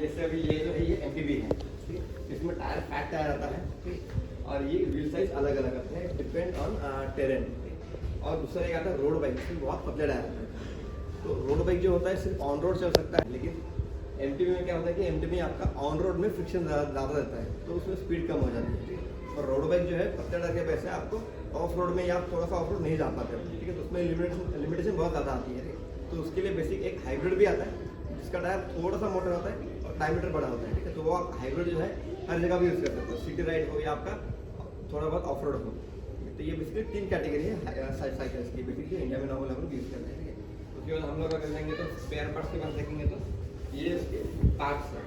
जैसे अभी ये जो है ये MTB है, ठीक है। इसमें टायर फैट टायर आता है, ठीक है। और ये व्हील साइज अलग अलग आते हैं डिपेंड ऑन टेरेन। और दूसरा एक आता है रोड बाइक, इसमें बहुत पतले टायर आते हैं। तो रोड बाइक जो होता है सिर्फ ऑन रोड चल सकता है, लेकिन MTB में क्या होता है कि MTB आपका ऑन रोड में फ्रिक्शन ज़्यादा रहता है, तो उसमें स्पीड कम हो जाती है, ठीक है। और रोड बाइक जो है पतले टायर के वजह से आपको ऑफ रोड में या थोड़ा सा ऑफ रोड नहीं जा पाते, ठीक है। तो उसमें लिमिटेशन बहुत ज़्यादा आती है, तो उसके लिए बेसिक एक हाइब्रिड भी आता है जिसका टायर थोड़ा सा मोटा होता है और डायमीटर बड़ा होता है, ठीक है। तो वो आप हाइब्रिड जो है हर जगह भी यूज़ कर सकते हो, सिटी राइड हो या आपका थोड़ा बहुत ऑफ रोड हो। तो ये बेसिकली 3 कैटेगरी है साइकिल्स की, बेसिकली इंडिया में नॉर्मल हम लोग यूज़ करते हैं, ठीक है। उसके बाद हम लोग अगर देखेंगे तो स्पेयर पार्ट्स के पास देखेंगे तो ये इसके पार्ट्स हैं।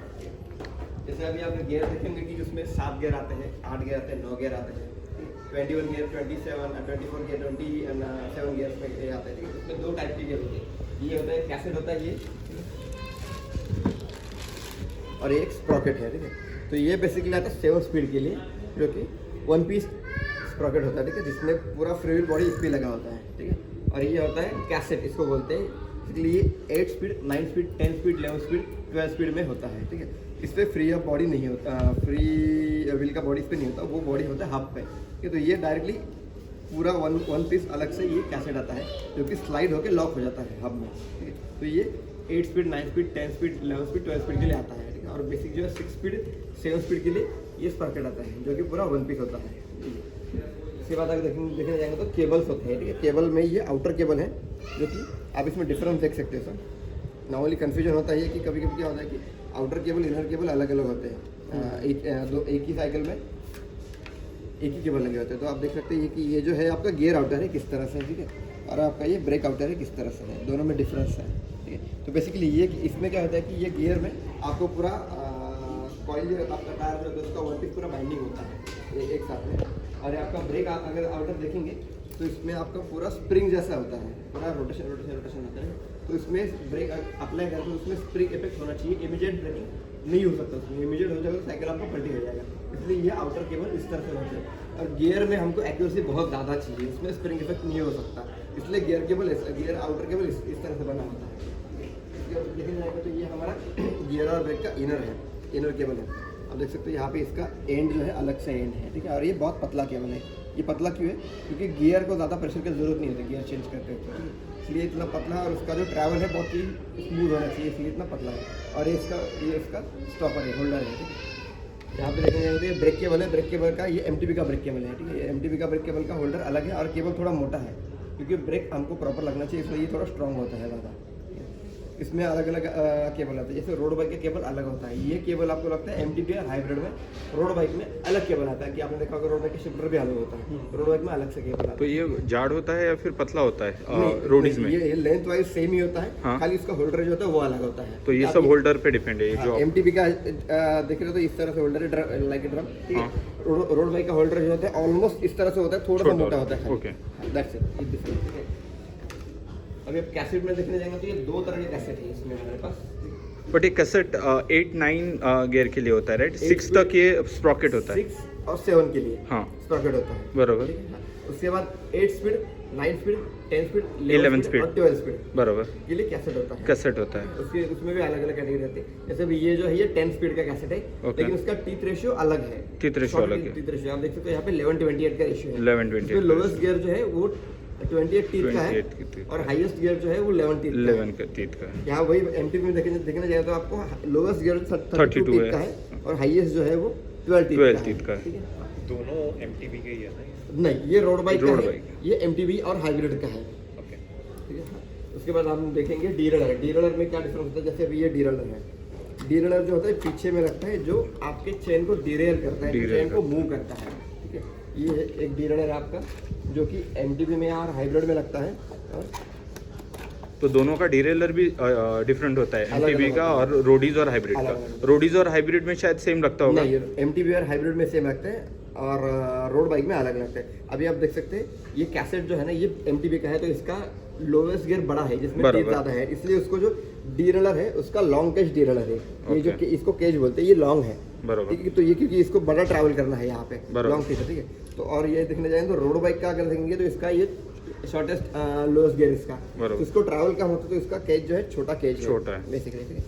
जैसे अभी आप गियर देखेंगे कि उसमें 7 गियर आते हैं, 8 गियर आते हैं, 9 गियर आते हैं, 21 गियर, 27, 24 गियर, 27 गियर्स में ये आते हैं, ठीक है। उसमें 2 टाइप के गियर होते हैं, ये होता है कैसेट होता है ये, और एक स्प्रॉकेट है, ठीक है। तो ये बेसिकली आता है 7 स्पीड के लिए, जो कि 1 पीस स्प्रॉकेट होता है, ठीक है, जिसमें पूरा फ्री व्हील बॉडी इस पर लगा होता है, ठीक है। और ये होता है कैसेट, इसको बोलते हैं। बेसिकली ये 8 speed, 9 speed, 10 speed, 11 speed, 12 speed में होता है, ठीक है। इस पर फ्री ऑफ बॉडी नहीं होता, फ्री व्हील का बॉडी इस पर नहीं होता, वो बॉडी होता है हब पे, ठीक है। तो ये डायरेक्टली पूरा वन पीस अलग से ये कैसेट आता है जो कि स्लाइड होकर लॉक हो जाता है हब में, ठीक है। तो ये 8 speed, 9 speed, 10 speed, 11 speed, 12 speed के लिए आता है, ठीक है। और बेसिक जो है 6 स्पीड, 7 स्पीड के लिए ये स्प्रॉकेट आता है जो कि पूरा 1 पीस होता है। इसके बाद अगर देखने जाएंगे तो केबल्स होते हैं, ठीक है। केबल में ये आउटर केबल है जो कि आप इसमें डिफरेंस देख सकते हो सर। नॉर्मली कन्फ्यूजन होता है कि कभी कभी क्या होता है कि आउटर केबल इनर केबल अलग अलग होते हैं, एक ही साइकिल में एक ही केबल लगे होते हैं। तो आप देख सकते हैं कि ये जो है आपका गियर आउटर है किस तरह से, ठीक है, और आपका ये ब्रेक आउटर है किस तरह से है, दोनों में डिफरेंस है, ठीक है। तो बेसिकली ये इसमें क्या होता है कि ये गियर में आपको पूरा कॉइल जो आपका टायर जो होता है उसका 1 पीस पूरा बाइंडिंग होता है एक साथ में। और आपका ब्रेक अगर आउटर देखेंगे तो इसमें आपका पूरा स्प्रिंग जैसा होता है, पूरा रोटेशन होता है। तो इसमें ब्रेक अप्लाई करके उसमें स्प्रिंग इफेक्ट होना चाहिए, इमीडिएट ब्रेकिंग नहीं हो सकता, उसमें इमीडिएट हो जाएगा तो साइकिल आपका पलटी हो जाएगा, इसलिए ये आउटर केबल इस तरह से होता है। और गियर में हमको एक्यूरेसी बहुत ज़्यादा चाहिए, उसमें स्प्रिंग इफेक्ट नहीं हो सकता, इसलिए गियर आउटर केबल इस तरह से बना होता है। देखा जाएगा तो ये हमारा गियर और ब्रेक का इनर केबल है। आप देख सकते हो यहाँ पे इसका एंड जो है अलग से एंड है, ठीक है। और ये बहुत पतला केबल है। ये पतला क्यों है? क्योंकि गियर को ज़्यादा प्रेशर की जरूरत नहीं होती गियर चेंज करते हुए, इसलिए इतना पतला है। और उसका जो ट्रैवल है बहुत ही स्मूथ होना चाहिए, इसलिए इतना पतला है। और ये इसका स्टॉपर है, होल्डर है, ठीक है। यहाँ पे देखने जाएंगे तो ये ब्रेक केबल है, ब्रेक केबल का ये MTB का ब्रेक केबल है, ठीक है। ये MTB का ब्रेक केबल का होल्डर अलग है और केबल थोड़ा मोटा है, क्योंकि ब्रेक हमको प्रॉपर लगना चाहिए, इसलिए ये थोड़ा स्ट्रॉन्ग होता है ज़्यादा। इसमें अलग अलग केबल आता है, जैसे रोड बाइक का केबल अलग होता है, ये केबल आपको लगता है MTB और हाइब्रिड में। रोड बाइक में अलग केबल आता है, कि आपने देखा होगा रोड बाइक के शिफ्टर भी अलग होता है, रोड बाइक में अलग से केबल आता है। तो ये जाड़ होता है या फिर पतला होता है रोडीज में? ये लेंथ वाइज सेम ही होता है, हाँ। खाली इसका होल्डर जो होता है वो अलग होता है। तो ये सब होल्डर पे डिपेंड है जो MTB का देख रहे हो तो इस तरह से होल्डर है, लाइक ए ड्रम, ठीक है। रोड बाइक का होल्डर जो होता है ऑलमोस्ट इस तरह से होता है, थोड़ा सा मोटा होता है। ओके, दैट्स इट, डिफरेंस, ठीक है। अभी आप कैसेट में देखने जाएंगे तो ये 2 तरह के कैसेट है इसमें हमारे पास। बट ये कैसेट 8-9 गियर के लिए होता है, राइट? 6 तक ये स्प्रॉकेट होता है, 6 और 7 के लिए हाँ स्प्रॉकेट होता है, बरोबर। ठीक है। उसके बाद 8 स्पीड, 9 स्पीड, 10 स्पीड, 11 स्पीड और 12 स्पीड बरोबर के लिए कैसेट होता है। कैसेट होता है, उसमें भी अलग अलग कैटेगरी रहती है। जैसे भी ये जो है ये 10 स्पीड का कैसेट है, लेकिन उसका टीथ रेशियो अलग है। टीथ रेशियो अलग है, टीथ रेशियो आप देख सकते हो यहाँ पे 11/28 का रेशियो है। 11/28 लोवेस्ट गियर जो है वो 28 टीथ का है, और हाईएस्ट गियर जो है वो 11 टीथ का है। 11 टीथ का है। यहाँ वही MTB में देखने जाए तो आपको लोवेस्ट गियर 32 टीथ का है, और हाईएस्ट जो है वो 12 टीथ का है। दोनों MTB के ही है ना? नहीं, ये रोड बाइक का है, बाइक। ये MTB और हाइब्रिड का है, ओके, ठीक है। उसके बाद हम देखेंगे डीरेलर। डीरेलर में क्या डिफरेंस होता है? जैसे अभी ये डीरेलर है, डीरेलर जो होता है पीछे में लगता है, जो आपके चेन को डीरेल करता है, चेन को मूव करता है, ठीक है। ये एक डीरेलर है आपका, जो कि MTB में और हाइब्रिड में लगता है। और तो दोनों का डीरेलर भी डिफरेंट होता है, MTB का और रोडीज और हाइब्रिड का। रोडीज और हाइब्रिड में शायद सेम लगता होगा। नहीं, MTB और हाइब्रिड में सेम लगते हैं, और रोड बाइक में अलग लगता है। अभी आप देख सकते हैं ये कैसेट जो है ना, ये MTB का है, तो इसका लोवेस्ट गियर बड़ा है, जिसमें टीथ ज़्यादा है, इसलिए उसको जो डीरेलर है उसका लॉन्ग केज डीरेलर है। ये जो इसको केज बोलते हैं, ये लॉन्ग है, ठीक है। तो ये क्योंकि इसको बड़ा ट्रैवल करना है यहाँ पे, लॉन्ग केज है, ठीक है। तो और ये देखने जाएंगे तो रोड बाइक का अगर देखेंगे तो इसका ये शॉर्टेस्ट लोएस्ट गियर इसका, तो इसको ट्रैवल कम होता है, तो इसका केज जो है छोटा केज है बेसिकली, ठीक है।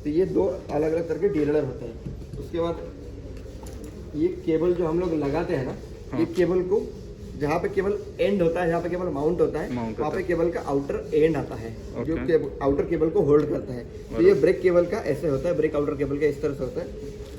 तो ये दो अलग अलग तरह के डीरेलर होते हैं। उसके बाद ये केबल जो हम लोग लगाते हैं ना, ये केबल को जहाँ पे केबल एंड होता है, जहाँ पे केबल माउंट होता है, वहाँ पे केबल का आउटर एंड आता है जो आउटर केबल को होल्ड करता है। तो ये ब्रेक केबल का ऐसे होता है, ब्रेक आउटर केबल का इस तरह से होता है,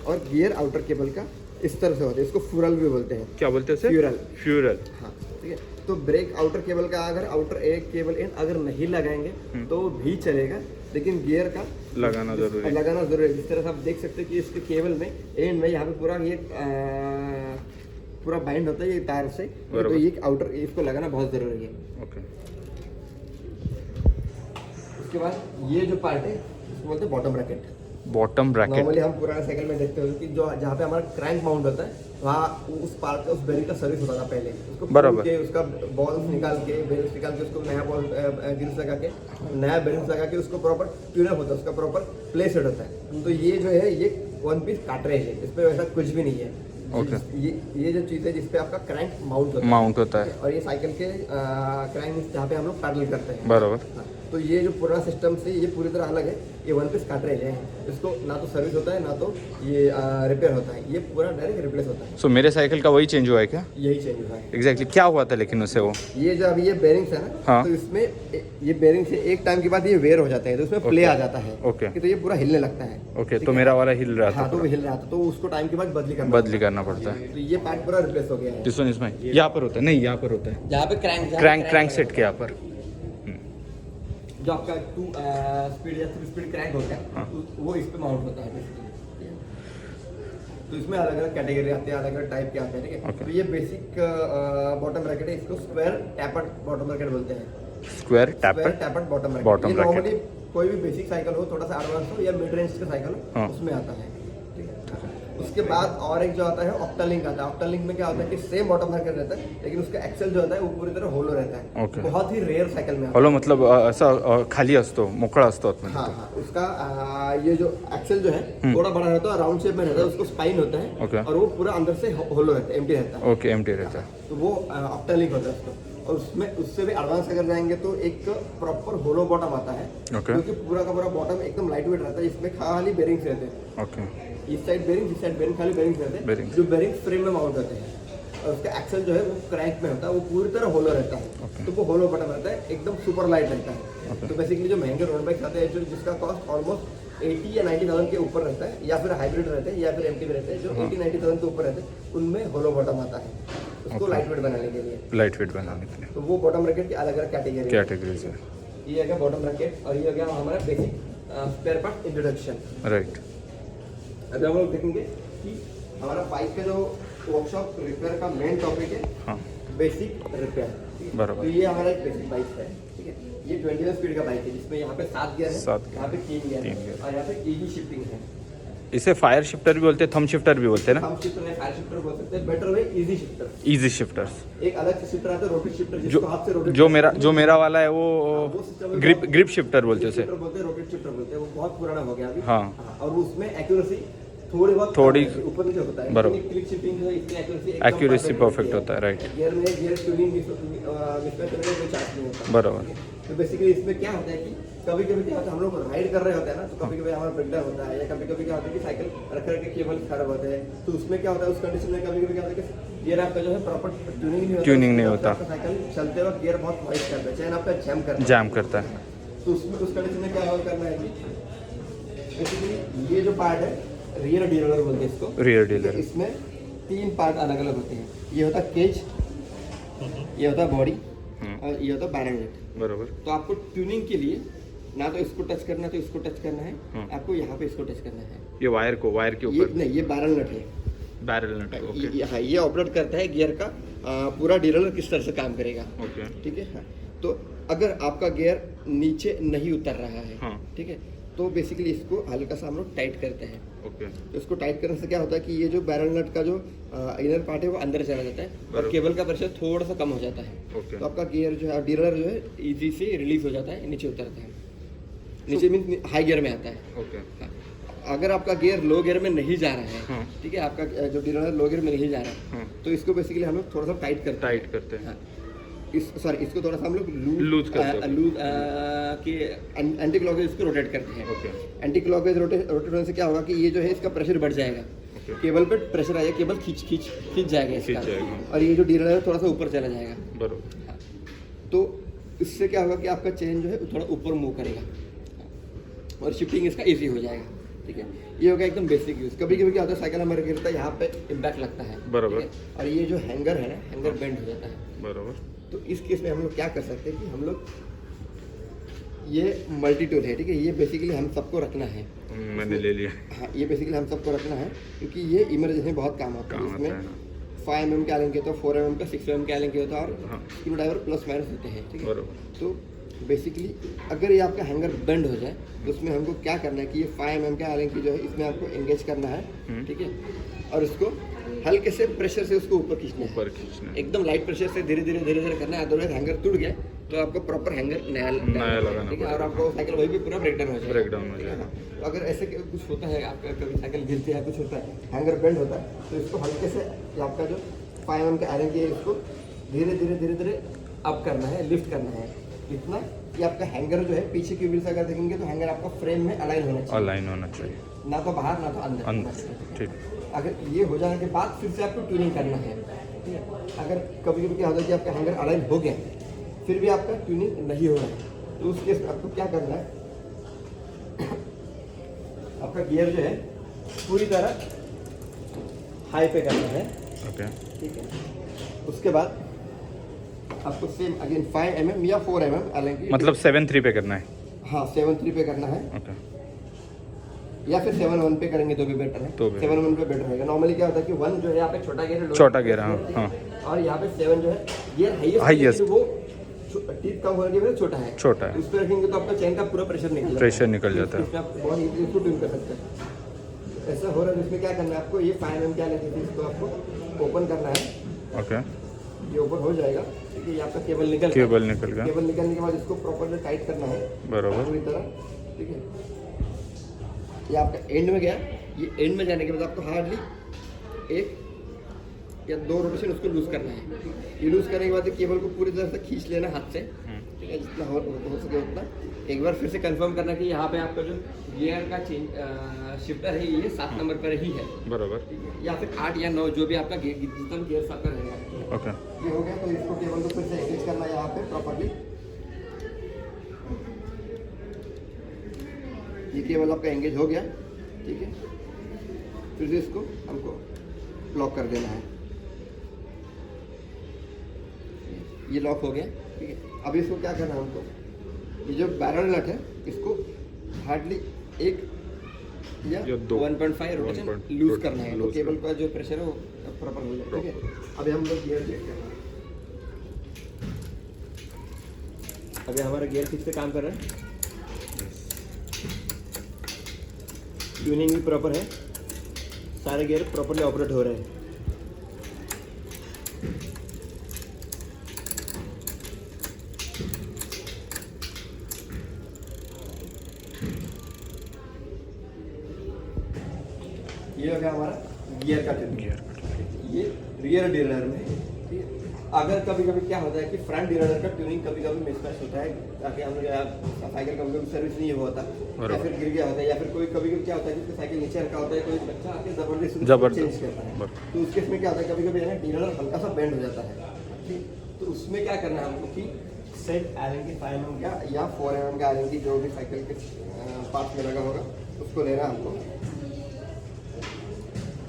और गियर आउटर केबल का इस तरह से होता है। इसको फ्यूरल भी बोलते हैं। क्या बोलते हैं? फ्यूरल। फ्यूरल, हाँ ठीक है। तो ब्रेक आउटर केबल का अगर आउटर एक केबल एंड अगर नहीं लगाएंगे तो भी चलेगा, लेकिन गियर का लगाना जरूरी है। जिस तरह से आप देख सकते हैं कि इसके केबल में एंड में यहाँ पे पूरा ये पूरा बाइंड होता है ये तार से, तो ये आउटर इसको लगाना बहुत जरूरी है। ओके। उसके बाद ये जो पार्ट है इसको बोलते हैं bottom bracket. Bottom bracket normally हम पुराने साइकिल में देखते हैं कि जो जहाँ पे हमारा क्रैंक माउंट होता है वहाँ उस पार्ट का उस बेरिंग का सर्विस होता था पहले। उसको बराबर के उसका बॉल्स निकाल के बेरिंग्स निकाल के उसको नया बॉल ग्रिल्स लगा के नया बेरिंग्स लगा के उसको प्रॉपर ट्यूनअप होता है, उसका प्रॉपर प्लेस सेट होता है। तो ये जो है ये वन पीस काटरे है, इसमें वैसा कुछ भी नहीं है। ओके। ये जो चीज़ है जिसपे आपका क्रैंक माउंट होता है और ये साइकिल के क्रैंक जहाँ पे हम लोग पैडल करते हैं। बराबर। तो ये जो पुराना सिस्टम से ये पूरी तरह अलग है। ये वन पीस काट रहे हैं, इसको ना तो सर्विस होता है ना तो ये रिपेयर होता है, ये पूरा डायरेक्ट रिप्लेस होता है। सो मेरे साइकिल का वही चेंज हुआ है क्या? यही चेंज हुआ है। एग्जैक्टली क्या हुआ था लेकिन उससे वो? ये जो अभी ये बेरिंग्स है ना, हाँ। तो इसमें ये बेरिंग से एक टाइम के बाद ये वेयर हो जाता है, तो उसमें प्ले आ जाता है। ओके। कि तो ये पूरा हिलने लगता है। ओके, तो मेरा वाला हिल रहा था। हाँ, तो वो हिल रहा था, तो उसको टाइम के बाद बदली करना पड़ता है। तो ये पार्ट पूरा रिप्लेस हो गया है। इसमें यहाँ पर होता है? नहीं, यहाँ पर होता है जहाँ पे क्रैंक सेट के यहाँ पर जो आपका 2 स्पीड या 3 स्पीड क्रैंक होता है, तो वो इस पे माउंट होता है बेसिकली। तो इसमें अलग अलग कैटेगरी आते हैं, अलग अलग टाइप के आते हैं, ठीक है। तो ये बेसिक बॉटम ब्रैकेट है, इसको स्क्वायर टैपर्ड बॉटम ब्रैकेट बोलते हैं। Square tapered bottom bracket. Normally कोई भी बेसिक साइकिल हो, थोड़ा सा एडवांस हो या मिड रेंज का साइकिल हो, उसमें आता है। उसके बाद और एक जो आता है ऑक्टालिंक आता है। ऑक्टालिंक में क्या होता है कि सेम बॉटम ब्रैकेट रहता है, लेकिन उसका एक्सेल जो होता है वो पूरी तरह होलो रहता है। ओके। बहुत ही रेयर साइकिल में होलो मतलब असा खाली असतो, मोकळा असतो आतमध्ये। हाँ, उसका ये जो एक्सेल जो है थोड़ा बड़ा रहता है, राउंड शेप में रहता है, उसको स्पाइन होता है। ओके। और वो पूरा अंदर से होलो रहता है, एम्प्टी रहता है। ओके, एम्प्टी रहता है। तो वो ऑक्टालिंक होता है उसको। और उसमें उससे भी एडवांस अगर जाएंगे तो एक प्रॉपर होलो बॉटम आता है, क्योंकि पूरा का पूरा बॉटम एकदम लाइट वेट रहता है। इसमें खाली बेरिंग्स रहते हैं। ओके। इस साइड बेरिंग, इस साइड बेरिंग, खाली बेरिंग्स रहते हैं, जो बेरिंग फ्रेम में माउंट होते हैं। और उसका एक्सेल जो है वो क्रैंक में होता है, वो पूरी तरह होलो रहता है। तो वो होलो बटन रहता है, एकदम सुपर लाइट रहता है। तो बेसिकली जो महंगे रोड बाइक्स आते हैं जो जिसका कॉस्ट ऑलमोस्ट 80 या 90,000 के ऊपर रहता है, या फिर हाइब्रिड रहते हैं या फिर एमटीबी रहते हैं, जो 80-90,000 के ऊपर रहते हैं, उनमें होलो बॉटम आता है उसको लाइट वेट बनाने के लिए। लाइट वेट बनाने के लिए। तो वो बॉटम ब्रैकेट की अलग अलग कैटेगरीज है। ये है बॉटम ब्रैकेट, और ये हो गया हमारा basic spare part introduction. Right. अभी हम लोग देखेंगे कि हमारा बाइक का जो वर्कशॉप रिपेयर का मेन टॉपिक है, हाँ, बेसिक रिपेयर। बराबर। तो ये हमारा एक बेसिक बाइक है, ठीक है। ये 21 स्पीड का बाइक है, जिसमें यहाँ पे 7 गियर है, यहाँ पे 3 गियर है, और यहाँ पे इजी शिफ्टिंग है। इसे फायर शिफ्टर भी बोलते हैं, थंब शिफ्टर भी बोलते हैं ना? थंब शिफ्टर है, फायर शिफ्टर बोल सकते हैं, better way easy shifter. Easy shifters. एक अलग से शिफ्टर आता है, रोटेट शिफ्टर, जिसको हाथ से रोटेट। जो मेरा वाला है वो ग्रिप शिफ्टर बोलते हैं उसे। रोटेट शिफ्टर बोलते हैं, वो बहुत पुराना हो गया अभी। हाँ। और उसमें एक्यूरेसी थोड़ी ऊपर नीचे होता है, बराबर। क्लिक शिफ्टिंग जो है इसकी एक्यूरेसी परफेक्ट होता है। राइट। गियर में गियर ट्यूनिंग मिसमैच करने में कोई चांस नहीं होता। बराबर। तो बेसिकली इसमें क्या होता है कि कभी कभी क्या होता है, हम लोग राइड कर रहे होते हैं ना, तो कभी कभी हमारा ब्रेकडाउन होता है, या कभी कभी क्या होता है कि साइकिल रख के केबल खराब होते हैं। तो उसमें क्या होता है, उस कंडीशन में कभी कभी क्या होता है कि गियर आपका जो है प्रॉपर ट्यूनिंग नहीं होता। साइकिल चलते वक्त गियर बहुत नॉइस करता है, चैन आपका जैम करता है। तो उसमें उस कंडीशन में क्या करना है कि बेसिकली ये जो पार्ट है रियर डीलर बोलते हैं इसको। Rear dealer. इसमें 3 पार्ट अलग अलग होते हैं। ये होता है केज, ये होता है बॉडी, और ये होता है बैरल नट। बराबर। तो आपको ट्यूनिंग के लिए ना तो इसको टच करना है, तो इसको टच करना है, आपको यहाँ पे इसको टच करना है। ये वायर के ऊपर नहीं, ये बैरल नट है। बैरल नट। ओके। हाँ, ये ऑपरेट करता है गियर का पूरा डीलर किस तरह से काम करेगा। ओके। ठीक है। हाँ, तो अगर आपका गियर नीचे नहीं उतर रहा है, ठीक है, तो बेसिकली इसको हल्का सा हम लोग टाइट करते हैं। ओके। तो इसको टाइट करने से क्या होता है कि ये जो बैरल नट का जो इनर पार्ट है वो अंदर चला जाता है, और केबल का प्रेशर थोड़ा सा कम हो जाता है। ओके। तो आपका गियर जो है डीलर जो है इजी से रिलीज हो जाता है, नीचे उतरता है। नीचे मीन हाई गियर में आता है। ओके। हाँ। अगर आपका गियर लो गियर में नहीं जा रहा है, ठीक है, आपका जो डीलर लो गियर में नहीं जा रहा है, तो इसको बेसिकली हम लोग थोड़ा सा टाइट करते हैं। हाँ। इसको थोड़ा सा हम लोग Loose करते हैं। लूज कि एंटी क्लॉकवाइज इसको रोटेट करते हैं। ओके एंटी क्लॉकवाइज रोटेट होने से क्या होगा कि ये जो है इसका प्रेशर बढ़ जाएगा, केबल पे प्रेशर आएगा, केबल खींच जाएगा इसका, खींच जाएगा। और ये जो डीलर है थोड़ा सा ऊपर चला जाएगा। बरोबर। तो इससे क्या होगा कि आपका चेन जो है वो थोड़ा ऊपर मूव करेगा और शिफ्टिंग इसका इजी हो जाएगा। ठीक है, ये हो गया एकदम बेसिक यूज़। कभी कभी क्या होता है साइकिल हमारे गिरता है, यहाँ पे इम्पैक्ट लगता है, बराबर। ठीक है? और ये जो हैंगर है ना, हैंगर बेंड हो जाता है। बरोबर। तो इस केस में हम लोग क्या कर सकते हैं कि हम लोग ये मल्टी टूल है, ठीक है, ये बेसिकली हम सबको रखना है। मैंने ले लिया। हाँ, ये बेसिकली हम सबको रखना है क्योंकि ये इमरजेंसी में बहुत काम आता है। इसमें 5 mm का एलन होता है, 4 mm का, 6 mm का एलन होता है, और स्क्रू ड्राइवर प्लस माइनस होते हैं। ठीक है, बरोबर। तो बेसिकली अगर ये आपका हैंगर बेंड हो जाए तो उसमें हमको क्या करना है कि ये 5 mm का एलन जो है इसमें आपको एंगेज करना है। ठीक है, और उसको हल्के से प्रेशर से उसको ऊपर खींचना है, ऊपर खींचना है। एकदम लाइट प्रेशर से धीरे धीरे करना है। अदरवाइज हैंगर टूट गया तो आपको प्रॉपर हैंगर नया लगाना ठीक है, और आपको साइकिल वही भी पूरा ब्रेकडाउन हो जाएगा। ब्रेकडाउन हो जाएगा। तो अगर ऐसे कुछ होता है, आपका कभी साइकिल गिरती है, कुछ होता है, हैंगर बेंड होता है, तो इसको हल्के से आपका जो 5 mm का आयरन की है इसको धीरे धीरे अप करना है, लिफ्ट करना है इतना कि आपका हैंगर जो है पीछे की व्हील से अगर देखेंगे तो हैंगर आपका फ्रेम में अलाइन होना चाहिए। अलाइन होना चाहिए, ना तो बाहर ना तो अंदर। ठीक। अगर ये हो जाने के बाद फिर से आपको ट्यूनिंग करना है। ठीक है, अगर कभी क्या होता है कि आपका हैंगर अलाइन हो गया फिर भी आपका ट्यूनिंग नहीं हो रहा है, तो उस केस में आपको क्या करना है, आपका गियर जो है पूरी तरह हाई पे करना है। ओके। ठीक है, उसके बाद आपको सेम अगेन 5 mm या 4 mm हालांकि मतलब 7/3 पे करना है। हाँ 7/3 पे करना है, ओके। या फिर 7/1 पे करेंगे तो भी बेटर है। तो भी 7/1 पे बेटर रहेगा। नॉर्मली क्या होता है कि 1 जो है यहाँ पे छोटा गियर है, छोटा गियर, हाँ। और यहाँ पे 7 जो है गियर हाईएस्ट, वो टीथ कम होने की वजह से छोटा है। छोटा है। उस पर रखेंगे तो आपका चेन का पूरा प्रेशर निकल जाता है। जाता है। आप बहुत इजीली इसको ट्यून कर सकते हैं। ऐसा हो रहा है जिसमें क्या करना है आपको, ये 5 mm क्या लेते थे इसको आपको ओपन करना है। ओके, ये ओपन हो जाएगा, ठीक है, ये आपका केबल निकल केबल गया। निकल गया। केबल निकलने के बाद इसको प्रॉपर टाइट करना है बराबर। पूरी तरह। ठीक है, ये आपका एंड में गया। ये एंड में जाने के बाद आपको हार्डली 1 या 2 रोटेशन उसको लूज करना है। ये लूज करने के बाद केबल को पूरी तरह से खींच लेना हाथ से, ठीक है, जितना हो सके उतना। एक बार फिर से कंफर्म करना कि यहाँ पे आपका जो गियर का शिफ्टर है ये 7 नंबर पर ही है, बराबर। ठीक है, या फिर 8 या 9 जो भी आपका जितना भी गियर आपका रहेगा। ओके, ये हो गया, तो इसको केबल को फिर से एंगेज करना है यहाँ पे प्रॉपर्ली। ये केबल आपका एंगेज हो गया, ठीक है, फिर से इसको हमको लॉक कर देना है। ये लॉक हो गया, ठीक है। अब इसको क्या करना है हमको, ये जो बैरल नट है इसको हार्डली 1 या 1.5 रोटेशन लूज करना है, तो केबल का जो प्रेशर है वो प्रॉपर हो जाए। ठीक है, अभी हम लोग गियर चेक करना है। अभी हमारा गियर ठीक से काम कर रहा है, ट्यूनिंग भी प्रॉपर है, सारे गियर प्रॉपरली ऑपरेट हो रहे हैं। ये हो गया हमारा गियर का ट्यूनिंग। ये रियर डिलर में, ठीक है। अगर कभी कभी क्या होता है कि फ्रंट डिलर का ट्यूनिंग कभी कभी मिसमैच होता है, ताकि हम लोग साइकिल कभी कभी सर्विस नहीं होता या फिर गिर गया होता है, या फिर कोई कभी कभी क्या होता है कि साइकिल नीचे रखा होता है, कोई बच्चा आके जबरदस्ती चेंज करता है, तो उसके इसमें क्या होता है कभी कभी है ना डिलर हल्का सा बेंड हो जाता है, ठीक। तो उसमें क्या करना है हमको कि सेट आयरन की 5 mm का या 4 mm का आयरन की जो भी साइकिल के पार्ट में लगा होगा उसको लेना है हमको।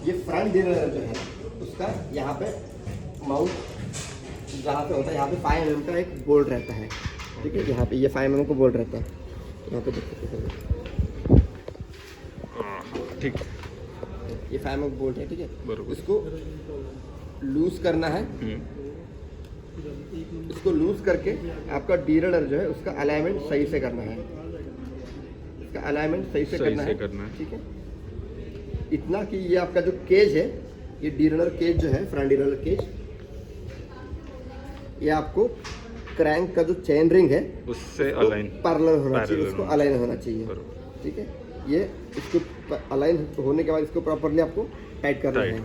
ये फ्रंट डिलर जो है उसका यहाँ पे माउंट जहाँ पे होता है, यहाँ पे 5 mm का एक बोल्ट रहता है, ठीक है। यहाँ पे ये 5 mm को बोल्ट रहता है, यहाँ पे देख सकते हैं, ठीक। ये 5 mm बोल्ट है, ठीक है। बरोबर। इसको लूज करना है, इसको लूज करके आपका डिलर जो है उसका अलाइनमेंट सही से करना है, इसका अलाइनमेंट सही से करना है, ठीक है। इतना कि ये आपका जो केज है, ये डिलर केज जो है, फ्रंट डिलर केज, ये आपको क्रैंक का जो चेन रिंग है उससे अलाइन पैरेलल होना चाहिए, उसको अलाइन होना चाहिए, ठीक है। ये इसको अलाइन होने के बाद इसको प्रॉपर्ली आपको टाइट करना है।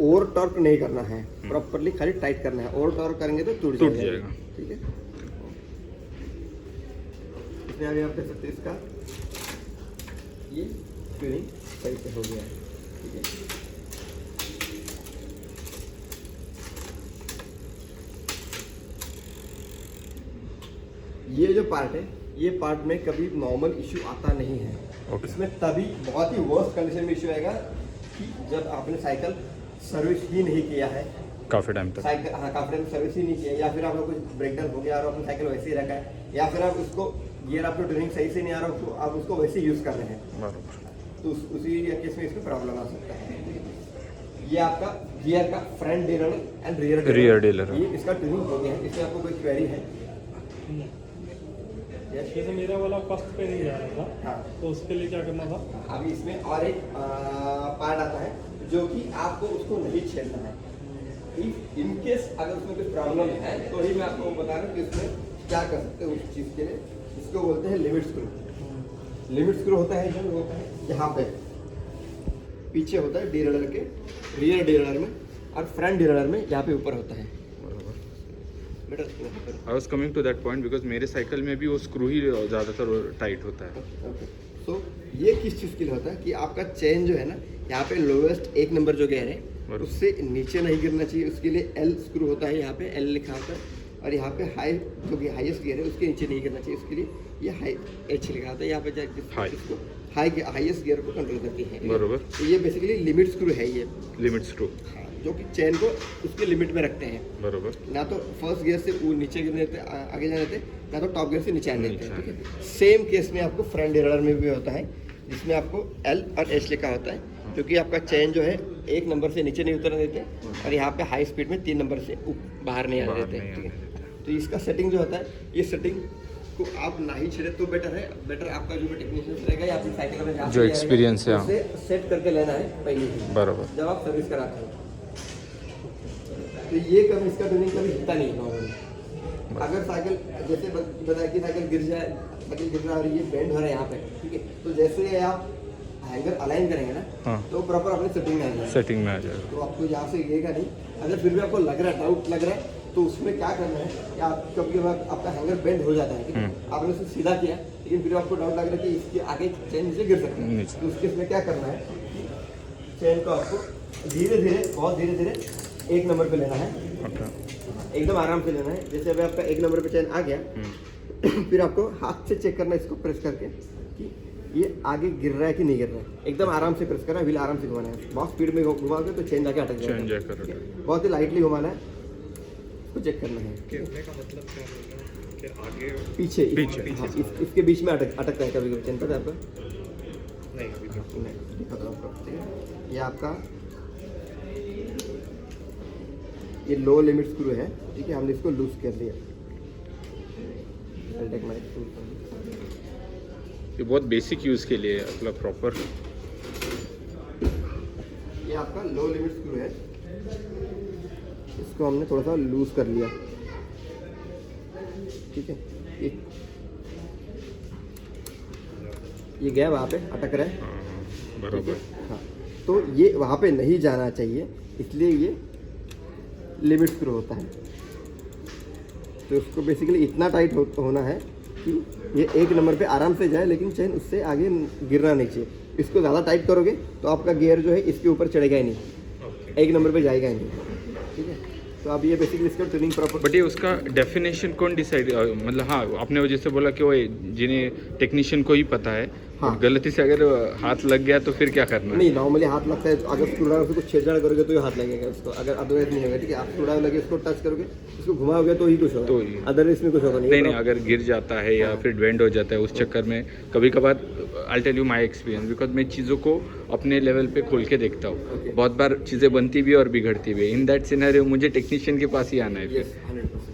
ओवर टॉर्क नहीं करना है, प्रॉपरली खाली टाइट करना है। ओवर टॉर्क करेंगे तो टूट जाएगा। ठीक है, इसमें अभी आप देख सकते हैं इसका ये ट्यूनिंग सही से हो गया है। ठीक है, ये जो पार्ट है, ये पार्ट में कभी नॉर्मल इशू आता नहीं है। इसमें तभी बहुत ही वर्स्ट कंडीशन में इशू आएगा कि जब आपने साइकिल सर्विस ही नहीं किया है काफ़ी टाइम तक, साइकिल काफी टाइम सर्विस ही नहीं किया, या फिर आपका कुछ ब्रेकडाउन हो गया और आपने साइकिल वैसे ही रखा है, या फिर आप उसको गियर आपको ट्यूनिंग सही से नहीं आ रहा, उसको आप उसको वैसे ही यूज़ कर रहे हैं, तो उसी केस में इसमें प्रॉब्लम आ सकता है। ये आपका गियर का front dealer and rear dealer, ये इसका ट्यूनिंग हो गया है। इसमें आपको कोई क्वेरी है? जैसे मेरा वाला फर्स्ट पे नहीं जा रहा था, हाँ, तो उसके लिए क्या करना था? अभी इसमें और एक पार्ट आता है जो कि आपको उसको नहीं छेड़ना है। इन केस अगर उसमें कुछ प्रॉब्लम है तो ही मैं आपको बता रहा हूँ कि उसमें क्या कर सकते हैं उस चीज़ के लिए। इसको बोलते हैं लिमिट स्क्रू। लिमिट स्क्रू होता है जो होता है यहाँ पे पीछे होता है डिरेलर के, रियर डिरेलर में, और फ्रंट डिरेलर में यहाँ पे ऊपर होता है। I was coming to that point because मेरे साइकिल में भी वो स्क्रू ही ज़्यादातर टाइट होता है। तो ये किस चीज़ के लिए होता है कि आपका चेन जो है ना, यहाँ पे लोवेस्ट 1 नंबर जो गियर है उससे नीचे नहीं गिरना चाहिए। उसके लिए एल स्क्रू होता है, यहाँ पे एल लिखा होता है, और यहाँ पे हाई जो कि हाईएस्ट गियर है उसके नीचे नहीं गिरना चाहिए। उसके लिए ये हाई एच लिखा होता है, यहाँ पे इसको हाईएस्ट गियर को कंट्रोल करती है। बरोबर, तो ये बेसिकली लिमिट स्क्रू है, ये लिमिट स्क्रू जो कि चेन को उसके लिमिट में रखते हैं। बरोबर, ना तो फर्स्ट गियर से वो नीचे गिरने देते, आगे जाने देते, ना तो टॉप गियर से नीचे आने देते हैं। ठीक है, सेम केस में आपको फ्रंट डिरेलर में भी होता है, जिसमें आपको एल और एच लिखा होता है, क्योंकि आपका चेन जो है 1 नंबर से नीचे नहीं उतरने देते, और यहाँ पे हाई स्पीड में 3 नंबर से बाहर नहीं आने देते। ठीक है, तो इसका सेटिंग जो होता है, ये सेटिंग को आप ना ही छेड़े तो बेटर है। बेटर आपका जो भी टेक्नीशियन रहेगा या अपनी साइकिल में जो एक्सपीरियंस है उसे सेट करके लेना है पहले ही, बराबर, जब आप सर्विस कराते हो। तो ये कभी इसका ट्यूनिंग कभी हिलता नहीं है नॉर्मली। अगर साइकिल जैसे बताया कि साइकिल गिर जाए, साइकिल गिर रहा है और ये बेंड हो रहा है यहाँ पे, ठीक है, तो जैसे आप हैंगर अलाइन करेंगे ना, हाँ, तो प्रॉपर अपने सेटिंग में आ जाएगा, सेटिंग में आ जाएगा। तो आपको यहाँ से गिरेगा नहीं। अगर फिर भी आपको लग रहा है, डाउट लग रहा है, तो उसमें क्या करना है, या कभी कभार आपका हैंगर बेंड हो जाता है, ठीक है, आपने उसे सीधा किया, लेकिन फिर आपको डाउट लग रहा है कि इसके आगे चेन नीचे गिर सकता है, तो उसके इसमें क्या करना है, चेन को आपको धीरे धीरे, बहुत धीरे धीरे 1 नंबर पे लेना है, एकदम आराम से लेना है। जैसे अभी आपका 1 नंबर पे चेन आ गया, फिर आपको हाथ से चेक करना है इसको प्रेस करके कि ये आगे गिर रहा है कि नहीं गिर रहा है। एकदम आराम से प्रेस करना है, व्हील आराम से घुमाना है। बहुत स्पीड में घुमाओगे तो चेन जाके अटक जाएगा। बहुत ही लाइटली घुमाना है, उसको चेक करना है। कहने का मतलब क्या होगा कि आगे पीछे पीछे, हाँ, इसके बीच में अटकता है कभी कभी चेन, पता है आपको? नहीं अभी तक नहीं पता आपको। ठीक है, ये आपका ये लो लिमिट स्क्रू है। ठीक है, हमने इसको लूज कर लिया। ये बहुत बेसिक यूज़ के लिए मतलब प्रॉपर। ये आपका लो लिमिट स्क्रू है, इसको हमने थोड़ा सा लूज कर लिया। ठीक है, ये गया वहाँ पे अटक रहा है, बराबर। हाँ, तो ये वहाँ पे नहीं जाना चाहिए, इसलिए ये लिमिट स्क्रू होता है। तो उसको बेसिकली इतना टाइट होना है कि ये 1 नंबर पे आराम से जाए, लेकिन चेन उससे आगे गिरना नहीं चाहिए। इसको ज़्यादा टाइट करोगे तो आपका गियर जो है इसके ऊपर चढ़ेगा ही नहीं, 1 नंबर पे जाएगा ही नहीं। ठीक है, तो अब ये बेसिकली इसका ट्यूनिंग प्रॉपर। बट ये उसका डेफिनेशन कौन डिसाइड, मतलब हाँ आपने जैसे बोला कि वो जिन्हें टेक्नीशियन को ही पता है, हाँ, गलती से अगर हाथ लग गया तो फिर क्या करना है? नहीं, नॉर्मली हाथ लगता है, अगर स्क्रूड्राइवर से कुछ छेड़छाड़ करोगे तो ही हाथ लगेगा उसको, अगर अदरवाइज नहीं होगा। ठीक है, आप स्क्रूड्राइवर लगे इसको टच करोगे, इसको घुमाओगे तो ही कुछ होगा, तो ही। अदरवाइज में कुछ होगा नहीं। नहीं, अगर गिर जाता है या फिर बेंड हो जाता है, उस चक्कर में कभी कभार I tell you my experience, because मैं चीज़ों को अपने लेवल पे खोल के देखता हूँ। बहुत बार चीज़ें बनती भी और बिगड़ती भी। इन दैट सिनेरियो मुझे टेक्नीशियन के पास ही आना है फिर, 100%।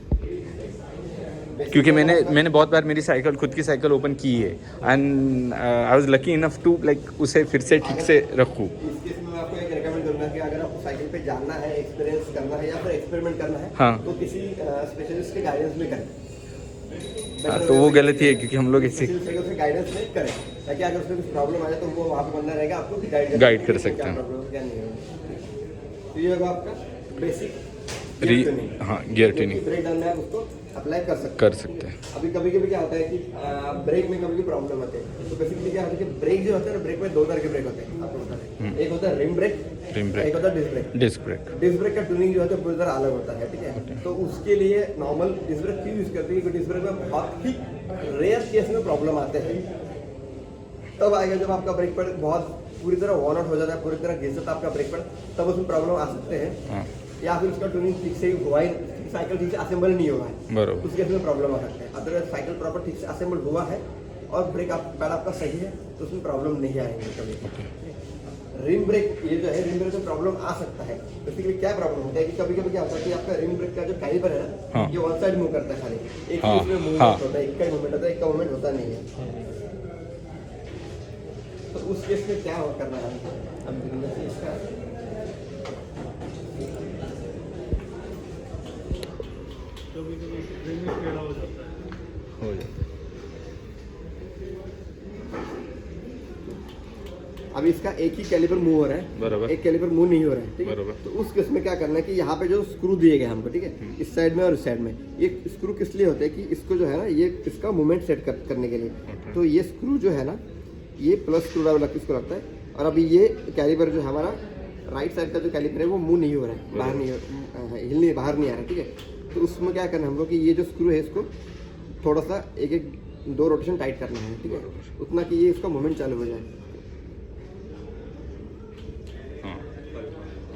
क्योंकि मैंने बहुत बार मेरी साइकिल, खुद की साइकिल ओपन की है, and I was lucky enough to like उसे फिर से ठीक से रखूँ। इस केस में मैं आपको एक रेकमेंड करूंगा कि अगर आपको साइकिल पे जानना है, एक्सपीरियंस करना है या फिर एक्सपेरिमेंट करना है, हाँ, तो किसी स्पेशलिस्ट के गाइडेंस में करें। हाँ, तो वो गलती है क्योंकि हम लोग ऐसे गाइडेंस में करें, ताकि अगर उसमें कुछ प्रॉब्लम आ जाए तो वो वहाँ पे बंदा रहेगा, आपको गाइड कर सकते हैं। क्या नहीं है। तो ये होगा आपका बेसिक हाँ गियर ट्यूनिंग ब्रेक डालना है, उसको अप्लाई कर सकते हैं। अभी कभी कभी क्या होता है कि ब्रेक में कभी प्रॉब्लम होती है। तो बेसिकली क्या होता है कि ब्रेक जो होता है ना, ब्रेक में दो तरह के ब्रेक होते हैं, आपको बता दें। एक होता है रिम ब्रेक, एक होता है डिस्क ब्रेक। डिस्क ब्रेक का ट्यूनिंग जो होता है पूरी तरह अलग होता है, ठीक है। तो उसके लिए नॉर्मल डिस्क ब्रेक क्यों यूज करते हैं, क्योंकि डिस्क ब्रेक में बहुत ही रेयर केस में प्रॉब्लम आते हैं। तब आएगा जब आपका ब्रेक पैड बहुत पूरी तरह वॉर्न आउट हो जाता है, पूरी तरह घिस जाता है आपका ब्रेक पैड, तब उसमें प्रॉब्लम आ सकते हैं। या फिर उसका ट्यूनिंग ठीक से हुआ ही, साइकिल ठीक से असेंबल नहीं हुआ है, बरोबर, उस केस में प्रॉब्लम आ सकता है। अदरवाइज साइकिल प्रॉपर ठीक से असेंबल हुआ है और ब्रेक पैड आपका सही है, तो उसमें प्रॉब्लम नहीं आएंगे कभी। रिम ब्रेक ये जो है, रिम ब्रेक में प्रॉब्लम आ सकता है। बेसिकली क्या प्रॉब्लम होता है कि कभी कभी क्या होता है कि आपका रिम ब्रेक का जो कैलिपर है ना, ये वन साइड मूव करता है खाली, एक ही उसमें मूवमेंट होता है, एक का ही मूवमेंट होता है, एक का मूवमेंट होता नहीं है। तो उस केस में क्या करना है, हम इसका कभी कभी रिम में टेढ़ा हो जाता है। हो जाता है। अभी इसका एक ही कैलिपर मूव हो रहा है, बराबर, एक कैलिपर मूव नहीं हो रहा है, ठीक है। बराबर। तो उस केस में क्या करना है कि यहाँ पे जो स्क्रू दिए गए हमको, ठीक है, इस साइड में और इस साइड में, ये स्क्रू किस लिए होते हैं कि इसको जो है ना, ये इसका मूवमेंट सेट करने के लिए। तो ये स्क्रू जो है ना, ये प्लस स्क्रू ड्राइवर इसको लगता है। और अभी ये कैलिपर जो है हमारा राइट साइड का जो कैलिपर है वो मूव नहीं हो रहा है, बाहर नहीं बाहर नहीं आ रहा है, ठीक है। तो उसमें क्या करना है हमको कि ये जो स्क्रू है इसको थोड़ा सा एक दो रोटेशन टाइट करना है, ठीक है, उतना कि ये इसका मूवमेंट चालू हो जाए।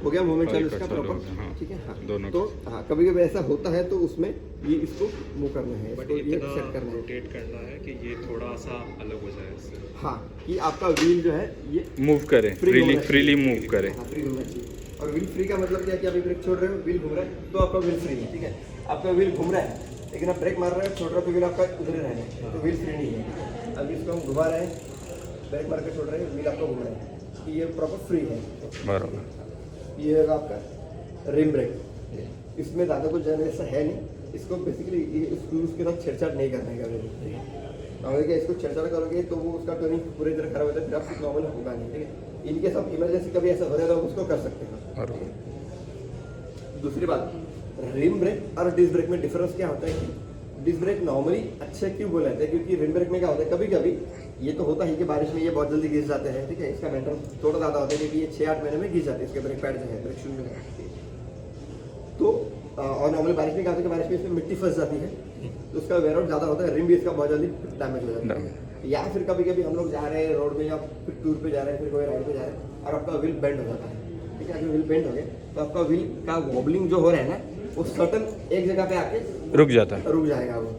हो गया मूवमेंट चालू इसका प्रॉपर, ठीक है। हाँ, दोनों तो हाँ, कभी कभी ऐसा होता है तो उसमें ये इसको मूव करना है, बट इसको ये इतना सेट करना है। रोटेट करना है कि ये थोड़ा सा अलग हो जाए इससे। हाँ, कि आपका व्हील जो है ये मूव करें, फ्रीली मूव करें। हाँ, फ्री होना चाहिए। और व्हील फ्री का मतलब क्या है कि अभी ब्रेक छोड़ रहे हो, व्हील घूम रहा है, तो आपका व्हील फ्री है, ठीक है। आपका व्हील घूम रहा है लेकिन आप ब्रेक मार रहे हो, छोड़ रहे हो, तो व्हील आपका उधर ही रहना है, तो व्हील फ्री नहीं है, ठीक है। अभी इसको हम घुमा रहे हैं, ब्रेक मार के छोड़ रहे हैं, व्हील आपका घूम रहा है, तो ये प्रॉपर फ्री है। बराबर, ये होगा आपका रिम ब्रेक। इसमें ज़्यादा कुछ जानने ऐसा है नहीं, इसको बेसिकली स्क्रूज के साथ छेड़छाड़ नहीं करना है कभी। अगर क्या इसको छेड़छाड़ करोगे तो वो उसका ट्यूनिंग पूरी तरह खराब होता है, फिर आपको नॉर्मल होगा नहीं, ठीक है। इनके सब इमरजेंसी कभी ऐसा हो रहा है तो उसको कर सकते हैं। दूसरी बात, रिम ब्रेक और डिस्क ब्रेक में डिफरेंस क्या होता है कि डिस्क ब्रेक नॉर्मली अच्छे क्यों बोले जाते हैं, क्योंकि रिम ब्रेक में क्या होता है कभी कभी ये तो होता है कि बारिश में ये बहुत जल्दी घिस जाते हैं, ठीक है। इसका मेंटेनेंस थोड़ा ज़्यादा होता है क्योंकि ये 6-8 महीने में घिस जाते हैं, इसके ब्रेक पैड जो है, ब्रेक शूज जो है। तो और नॉर्मली बारिश में क्या होता है कि बारिश में इसमें मिट्टी फंस जाती है, तो उसका वेयर आउट ज़्यादा होता है, रिम भी इसका बहुत जल्दी डैमेज हो जाता है। या फिर कभी कभी हम लोग जा रहे हैं रोड में या फिर टूर पे जा रहे हैं, फिर कोई राइड पे जा रहे हैं और आपका व्हील बेंड हो जाता है, ठीक है। अगर व्हील बेंड हो गया तो आपका व्हील का वॉबलिंग जो हो रहा है ना, वो सर्टन एक जगह पे आके रुक जाता है, रुक जाएगा वो।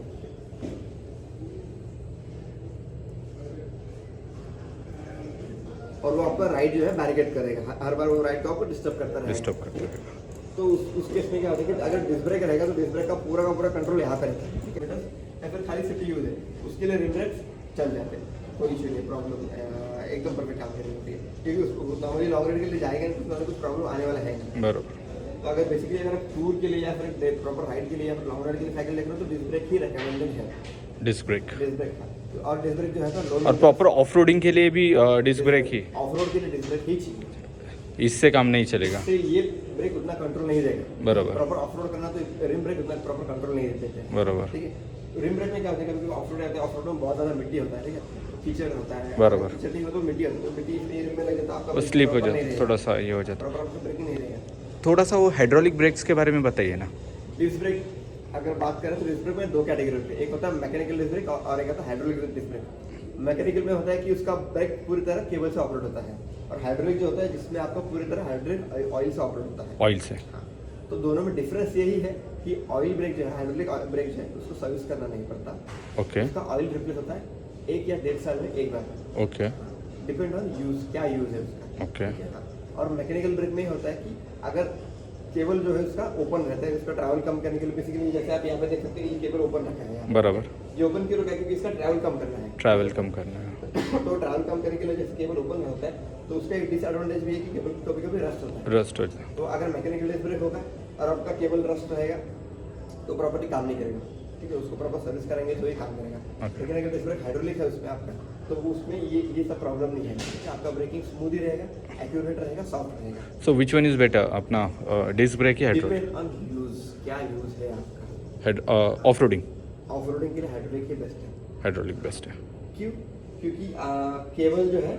और वो आपका राइड जो है बैरिकेड करेगा, हर बार वो राइड को आपको डिस्टर्ब करता रहेगा। तो उस केस में क्या होता है कि अगर डिस्क ब्रेक रहेगा तो डिस्क ब्रेक का पूरा कंट्रोल यहाँ पे रहता है, ठीक है। या फिर खाली सिटी यूज है, उसके लिए रिम ब्रेक चल जाते हैं, कोई इशू नहीं, प्रॉब्लम एकदम परफेक्ट काम करेंगे, क्योंकि उसको नॉर्मली लॉन्ग राइड के लिए जाएगा नहीं, कुछ प्रॉब्लम आने वाला है नहीं। बराबर। तो अगर बेसिकली अगर टूर के लिए या फिर प्रॉपर राइड के लिए या फिर लॉन्ग राइड के लिए साइकिल लेकर हो तो डिस्क ब्रेक ही रिकमेंडेड है, डिस्क ब्रेक। और डिस्क ब्रेक जो है तो और प्रॉपर ऑफ रोडिंग के लिए भी डिस्क ब्रेक ही, ऑफ रोड के लिए डिस्क ब्रेक ही चाहिए, इससे काम नहीं चलेगा। इससे ये ब्रेक उतना कंट्रोल नहीं देगा। बराबर, प्रॉपर ऑफ रोड करना तो रिम ब्रेक उतना प्रॉपर कंट्रोल नहीं देते, बराबर, ठीक है। रिम ब्रेक में क्या होता है कभी ऑफ रोड रहते हैं, ऑफ रोड में बहुत ज़्यादा मिट्टी होता है, ठीक है, कीचड़ होता है, बराबर, कीचड़ नहीं हो तो मिट्टी होती है, तो मिट्टी इसलिए रिम में लग जाता है, आपका स्लिप हो जाता है, थोड़ा सा ये हो जाता है, प्रॉपर ब्रेकिंग नहीं रहेगा। थोड़ा सा वो हाइड्रोलिक ब्रेक्स के बारे में बताइए ना। डिस्क ब्रेक अगर बात करें तो डिस्क ब्रेक में दो कैटेगरी होती है, एक होता है मैकेनिकल डिस्क ब्रेक और एक होता है हाइड्रोलिक डिस्क ब्रेक। मैकेनिकल में होता है कि उसका ब्रेक पूरी तरह केबल से ऑपरेट होता है, और हाइड्रोलिक जो होता है जिसमें आपका पूरी तरह हाइड्रोलिक ऑयल से ऑपरेट होता है, ऑयल से। तो दोनों में डिफरेंस यही है कि ऑयल ब्रेक जो है, हाइड्रोलिक ब्रेक जो है, उसको सर्विस करना नहीं पड़ता। ओके, उसका ऑयल रिप्लेस होता है 1 या 1.5 साल में एक बार, ओके, डिपेंड ऑन यूज, क्या यूज है उसका, ओके। और मैकेनिकल ब्रेक में होता है कि अगर केबल जो है उसका ओपन रहता है, उसका ट्रैवल कम करने के लिए, बेसिकली जैसे आप यहाँ पे देख सकते हैं ये केबल ओपन रखा है यहाँ। बराबर, ये ओपन क्यों रखा है क्योंकि इसका ट्रैवल कम करना है, ट्रैवल कम करना है। तो ट्रैवल कम करने के लिए जैसे केबल ओपन होता है तो उसका एक डिसएडवांटेज भी है कि केबल कभी कभी रस्ट होता है, रस्ट हो जाता है। तो अगर मैकेनिकल डिस्क ब्रेक होगा और आपका केबल रस्ट रहेगा तो प्रॉपर्टी काम नहीं करेगा, ठीक है। उसको प्रॉपर सर्विस करेंगे तो ही काम करेगा। मैकेनिकल डिस्क ब्रेक हाइड्रोलिक है, उसमें आपका तो वो उसमें ये सब प्रॉब्लम नहीं है। आपका ब्रेकिंग स्मूथ ही रहेगा, एक्यूरेट रहेगा, सॉफ्ट रहेगा। सो विच वन इज़ बेटर, अपना डिस्क ब्रेक या हाइड्रोलिक? डिपेंड ऑन यूज़, क्या यूज़ है आपका। Head off roading? Off roading के लिए हाइड्रोलिक ही बेस्ट है। हाइड्रोलिक बेस्ट है। क्यों? क्योंकि केबल जो है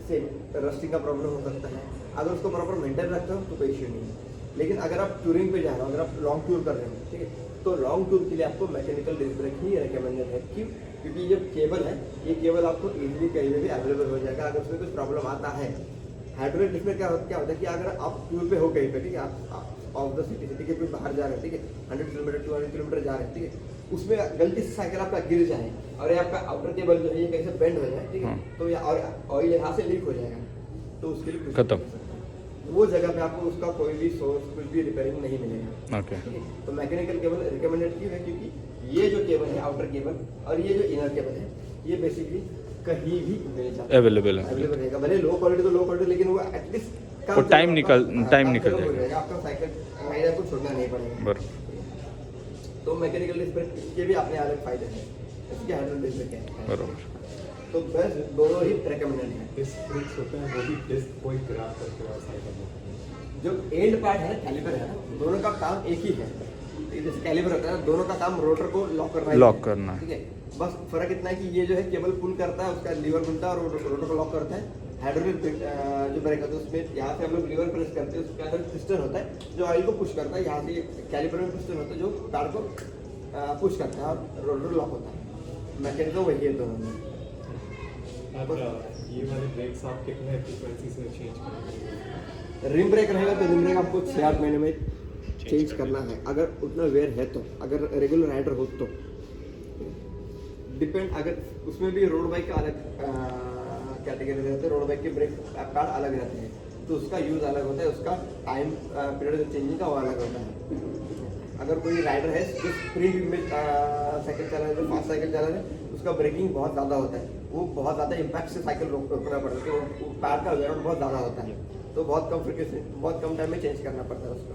सेम रस्टिंग का प्रॉब्लम हो सकता है, अगर उसको प्रॉपर मेंटेन रखते हो तो कोई इश्यू नहीं है। लेकिन अगर आप टूरिंग पे जा रहे हो, अगर आप लॉन्ग टूर कर रहे हो, ठीक है, तो लॉन्ग टूर के लिए आपको मैकेनिकल डिस्क ब्रेक ही रिकमेंडेड है। क्यों? क्योंकि ये केबल है, ये केबल आपको इजीली कहीं पे भी अवेलेबल हो जाएगा अगर उसमें कुछ प्रॉब्लम आता है। हाइड्रोलिक डिस्क में क्या होता है कि अगर आप टूर पे हो कहीं पे, ठीक है, आप ऑफ द सिटी के कोई बाहर जा रहे हैं, ठीक है, 100 किलोमीटर 200 किलोमीटर जा रहे हैं, ठीक है, उसमें गलती से साइकिल आपका गिर जाए और ये आपका आउटर केबल जो है ये कहीं से बेंड हो जाए, ठीक है, तो या और ऑयल यहाँ से लीक हो जाएगा, तो उसके लिए कुछ खत्म। नहीं कर सकते। वो जगह पे आपको उसका कोई भी सोर्स, कुछ भी रिपेयरिंग नहीं मिलेगा। ओके। ठीक है, तो मैकेनिकल केबल रिकमेंडेड क्यों है? क्योंकि ये जो केबल है आउटर केबल और ये जो इनर केबल है, ये बेसिकली कहीं भी मिल जाता है, अवेलेबल है। अवेलेबल रहेगा। भले लो क्वालिटी तो लो क्वालिटी, लेकिन वो एटलीस्ट वो टाइम निकल जाएगा, आपका साइकिल राइडर को छोड़ना नहीं पड़ेगा। बराबर। तो मैकेनिकल डिस्क ब्रेक के भी अपने अलग फायदे हैं, इसके हाइड्रोलिक डिस्क ब्रेक है। बराबर। तो बस दोनों ही रिकमेंडेड है। डिस्क ब्रेक्स होते हैं वो भी डिस्क को ही ग्रैब करके वहाँ साइकिल में। जो एंड पार्ट है, कैलिपर है ना, दोनों का काम एक ही है। जैसे कैलिपर होता है, दोनों का काम रोटर को लॉक करना है। लॉक करना है। ठीक है, बस फर्क इतना है कि ये जो है केबल पुल करता है, उसका लीवर खुलता है और रोटर को लॉक करता है। हाइड्रोलिक जो ब्रेक होता है उसमें यहाँ से हम लोग लीवर प्रेस करते हैं, उसके अंदर पिस्टन होता है जो ऑयल को पुश करता है। यहाँ से कैलिपर में पिस्टन होता है जो कार को पुश करता है और रोटर लॉक होता है। मैकेनिज्म वही है दोनों में। ये वाले ब्रेक्स आप कितने फ्रीक्वेंसी से चेंज करेंगे? रिम ब्रेक रहेगा तो रिम ब्रेक आपको 6-8 महीने में चेंज करना है, अगर उतना वेयर है तो, अगर रेगुलर राइडर हो तो। डिपेंड, अगर उसमें भी रोड बाइक का अलग कैटेगरी रहते हैं, रोड बाइक के ब्रेक पैड अलग रहते हैं, तो उसका यूज़ अलग होता है, उसका टाइम पीरियड चेंजिंग का वो अलग होता है। अगर कोई राइडर है जो स्प्रिंट में साइकिल चला रहे हैं, फास्ट साइकिल चला रहे हैं, उसका ब्रेकिंग बहुत ज़्यादा होता है, वो बहुत ज़्यादा इम्पैक्ट से साइकिल रोकना पड़ता है, तो वो पैड का वेयर बहुत ज़्यादा होता है, तो बहुत कम फ्रिक्वेंसी, बहुत कम टाइम में चेंज करना पड़ता है उसका।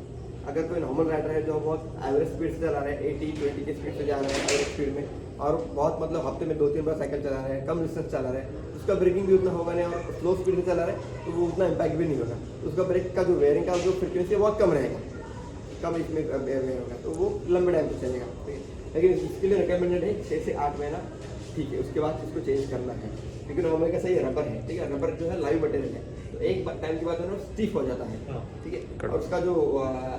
अगर कोई नॉर्मल राइडर है जो बहुत एवरेज स्पीड से चला रहे हैं, 80-20 की स्पीड से जा रहे हैं एवरेज स्पीड में, और बहुत मतलब हफ्ते में 2-3 बार साइकिल चला रहे हैं, कम डिस्टेंस चला रहे हैं, उसका ब्रेकिंग भी उतना होगा नहीं, और स्लो स्पीड में चला रहे हैं तो वो उतना इम्पैक्ट भी नहीं होगा, उसका ब्रेक का जो वेयरिंग का जो फ्रिक्वेंसी है बहुत कम रहेगा, कम इसमें वेयर होगा, तो वो लंबे टाइम तक चलेगा। ठीक है, लेकिन इसके लिए रिकमेंडेड है 6 से 8 महीना, ठीक है, उसके बाद इसको चेंज करना है, क्योंकि नॉर्मल का सही रबर है, ठीक है, रबर जो है लाइव मटेरियल है, तो एक टाइम के बाद है ना स्टिफ हो जाता है, ठीक है, और उसका जो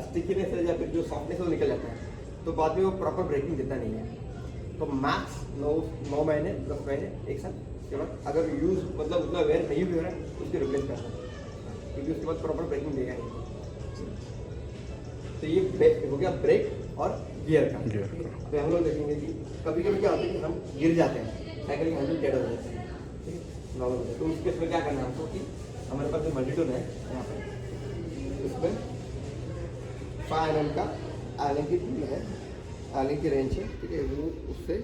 स्टिकीनेस है या फिर जो सॉफ्टनेस है वो निकल जाता है, तो बाद में वो प्रॉपर ब्रेकिंग देता नहीं है। तो मैक्स 9 महीने 10 महीने एक साल के बाद अगर यूज़ मतलब उतना वेयर नहीं भी हो रहा है उसको रिप्लेस करना है, क्योंकि उसके बाद प्रॉपर ब्रेकिंग देगा नहीं। तो ये हो गया ब्रेक और गियर का। तो हम लोग देखेंगे कि कभी कभी क्या होता है कि हम गिर जाते हैं, साइकिल के हैंडल टेढ़े हो जाते हैं, ठीक है, नॉर्मल होता है, तो उसके इसमें क्या करना है हमको कि हमारे पास जो मल्टीटूल है यहाँ पर, इसमें 5 mm का एलिंग की टूल है, एलिंग की रेंज है, ठीक है, वो उससे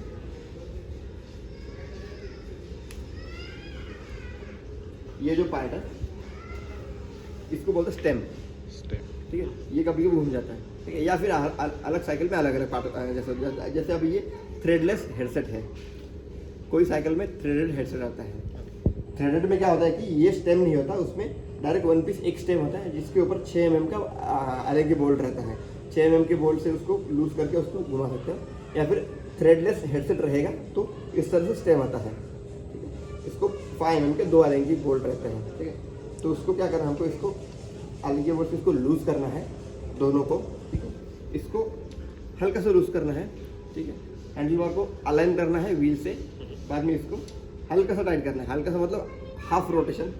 ये जो पार्ट है इसको बोलते हैं स्टेम, ठीक है, ये कभी कभी घूम जाता है, ठीक है, या फिर अलग साइकिल में अलग अलग पार्ट, जैसे अभी ये थ्रेडलेस हेडसेट है, कोई साइकिल में थ्रेडेड हेडसेट आता है। थ्रेडेड में क्या होता है कि ये स्टेम नहीं होता, उसमें डायरेक्ट वन पीस एक स्टेम होता है जिसके ऊपर 6 mm का अलग के बोल्ट रहता है, 6 mm के बोल्ट से उसको लूज करके उसको घुमा सकते हो, या फिर थ्रेडलेस हेडसेट रहेगा तो इस तरह से स्टेम आता है, ठीक है, इसको 5 mm के 2 अलग की बोल्ट रहते हैं, ठीक है, तो उसको क्या करना है हमको, इसको अलग के बोल्ट से इसको लूज करना है दोनों को, ठीक है, इसको हल्का सा लूज करना है, ठीक है, हैंडल बार को अलाइन करना है व्हील से, बाद में इसको हल्का सा टाइट करना है, हल्का सा मतलब हाफ रोटेशन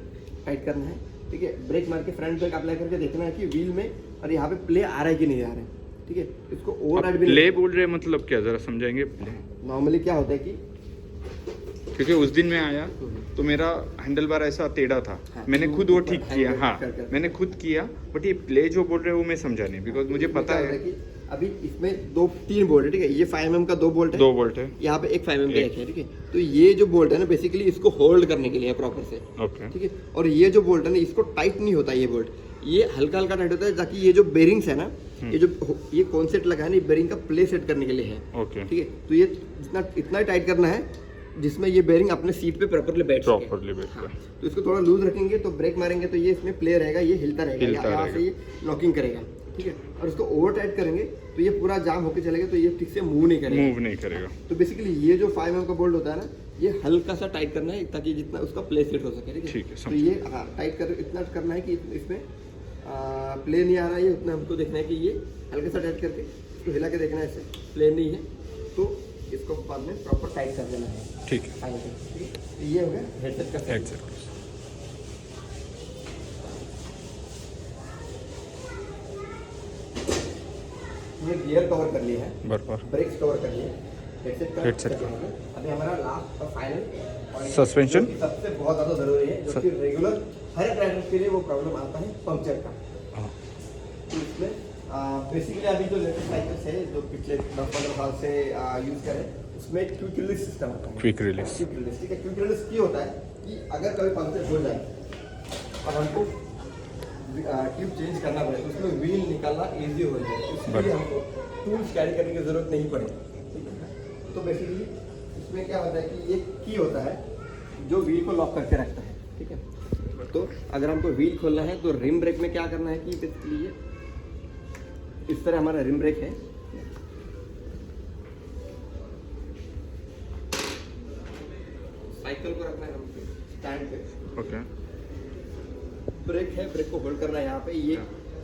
टाइट करना है, ठीक है, ब्रेक मार के फ्रंट ब्रेक अप्लाई करके देखना है कि व्हील में और यहाँ पे प्ले आ रहा है कि नहीं आ रहा है, ठीक है, इसको ओवर टाइट भी प्ले बोल रहे मतलब क्या, जरा समझाएंगे? प्ले नॉर्मली क्या होता है कि क्योंकि उस दिन मैं आया तो मेरा हैंडल बार ऐसा टेढ़ा था, हाँ, मैंने खुद वो ऊपर ठीक किया, हाँ कर। मैंने खुद किया, बट ये प्ले जो बोल रहे हैं वो मैं समझा नहीं, बिकॉज मुझे पता है कि अभी इसमें 3 बोल्ट है, ठीक है, ये 5 mm का 2 बोल्ट है, 2 बोल्ट है, यहाँ पे एक 5 mm का एक है, ठीक है, तो ये जो बोल्ट है ना बेसिकली इसको होल्ड करने के लिए है प्रॉपर से, ओके, ठीक है, और ये जो बोल्ट है ना इसको टाइट नहीं होता, ये बोल्ट ये हल्का हल्का टाइट होता है, ताकि ये जो बेरिंग्स है ना, ये कौन सेट लगा है ना, बेरिंग का प्ले सेट करने के लिए है, ओके, ठीक है, तो ये इतना टाइट करना है जिसमें ये बेयरिंग अपने सीट पे प्रॉपरली बैठ सके। प्रॉपरली बैठ हाँ, तो इसको थोड़ा लूज रखेंगे तो ब्रेक मारेंगे तो ये इसमें प्ले रहेगा, ये हिलता रहेगा, यहाँ से ये लॉकिंग करेगा, ठीक है। और इसको ओवर टाइट करेंगे तो ये पूरा जाम होकर चलेगा, तो ये ठीक से मूव नहीं करेगा। तो बेसिकली ये जो 5mm का बोल्ट होता है ना, ये हल्का सा टाइट करना है ताकि जितना उसका प्ले सेट हो सके, ठीक है। तो ये हाँ टाइट कर इतना करना है कि इसमें प्ले नहीं आ रहा है, उतना हमको देखना है कि ये हल्का सा टाइट करके इसको हिला के देखना है, ऐसे प्ले नहीं है तो इसको बाद में प्रॉपर टाइट कर देना है, ठीक है। तो ये हो गया हेडसेट का सेट। ये गियर कवर कर लिया है, बराबर ब्रेक्स कवर कर लिए, हेडसेट का अभी हमारा लास्ट और फाइनल सस्पेंशन सबसे बहुत ज़्यादा ज़रूरी है, जो कि रेगुलर हर एक राइडर के लिए वो प्रॉब्लम आता है पंक्चर का। तो इसमें बेसिकली अभी जो लेटेस्ट साइकिल्स है जो पिछले 10-15 साल से यूज़ करें, उसमें क्विक रिलीज सिस्टम आता है। क्विक रिलीज, ठीक है। क्विक रिलीज ये होता है कि अगर कभी पंक्चर हो जाए और हमको ट्यूब चेंज करना पड़े तो उसमें व्हील निकालना ईजी हो जाए, इसके लिए हमको टूल्स कैरी करने की ज़रूरत नहीं पड़े, ठीक है। तो बेसिकली इसमें क्या होता है कि एक की होता है जो व्हील को लॉक करके रखता है, ठीक है। तो अगर हमको व्हील खोलना है तो रिम ब्रेक में क्या करना है कि बेसिकली ये इस तरह हमारा रिम ब्रेक है, साइकिल को रखना है हमको स्टैंड पे, ओके। ब्रेक है, ब्रेक को होल्ड करना है यहाँ पे, ये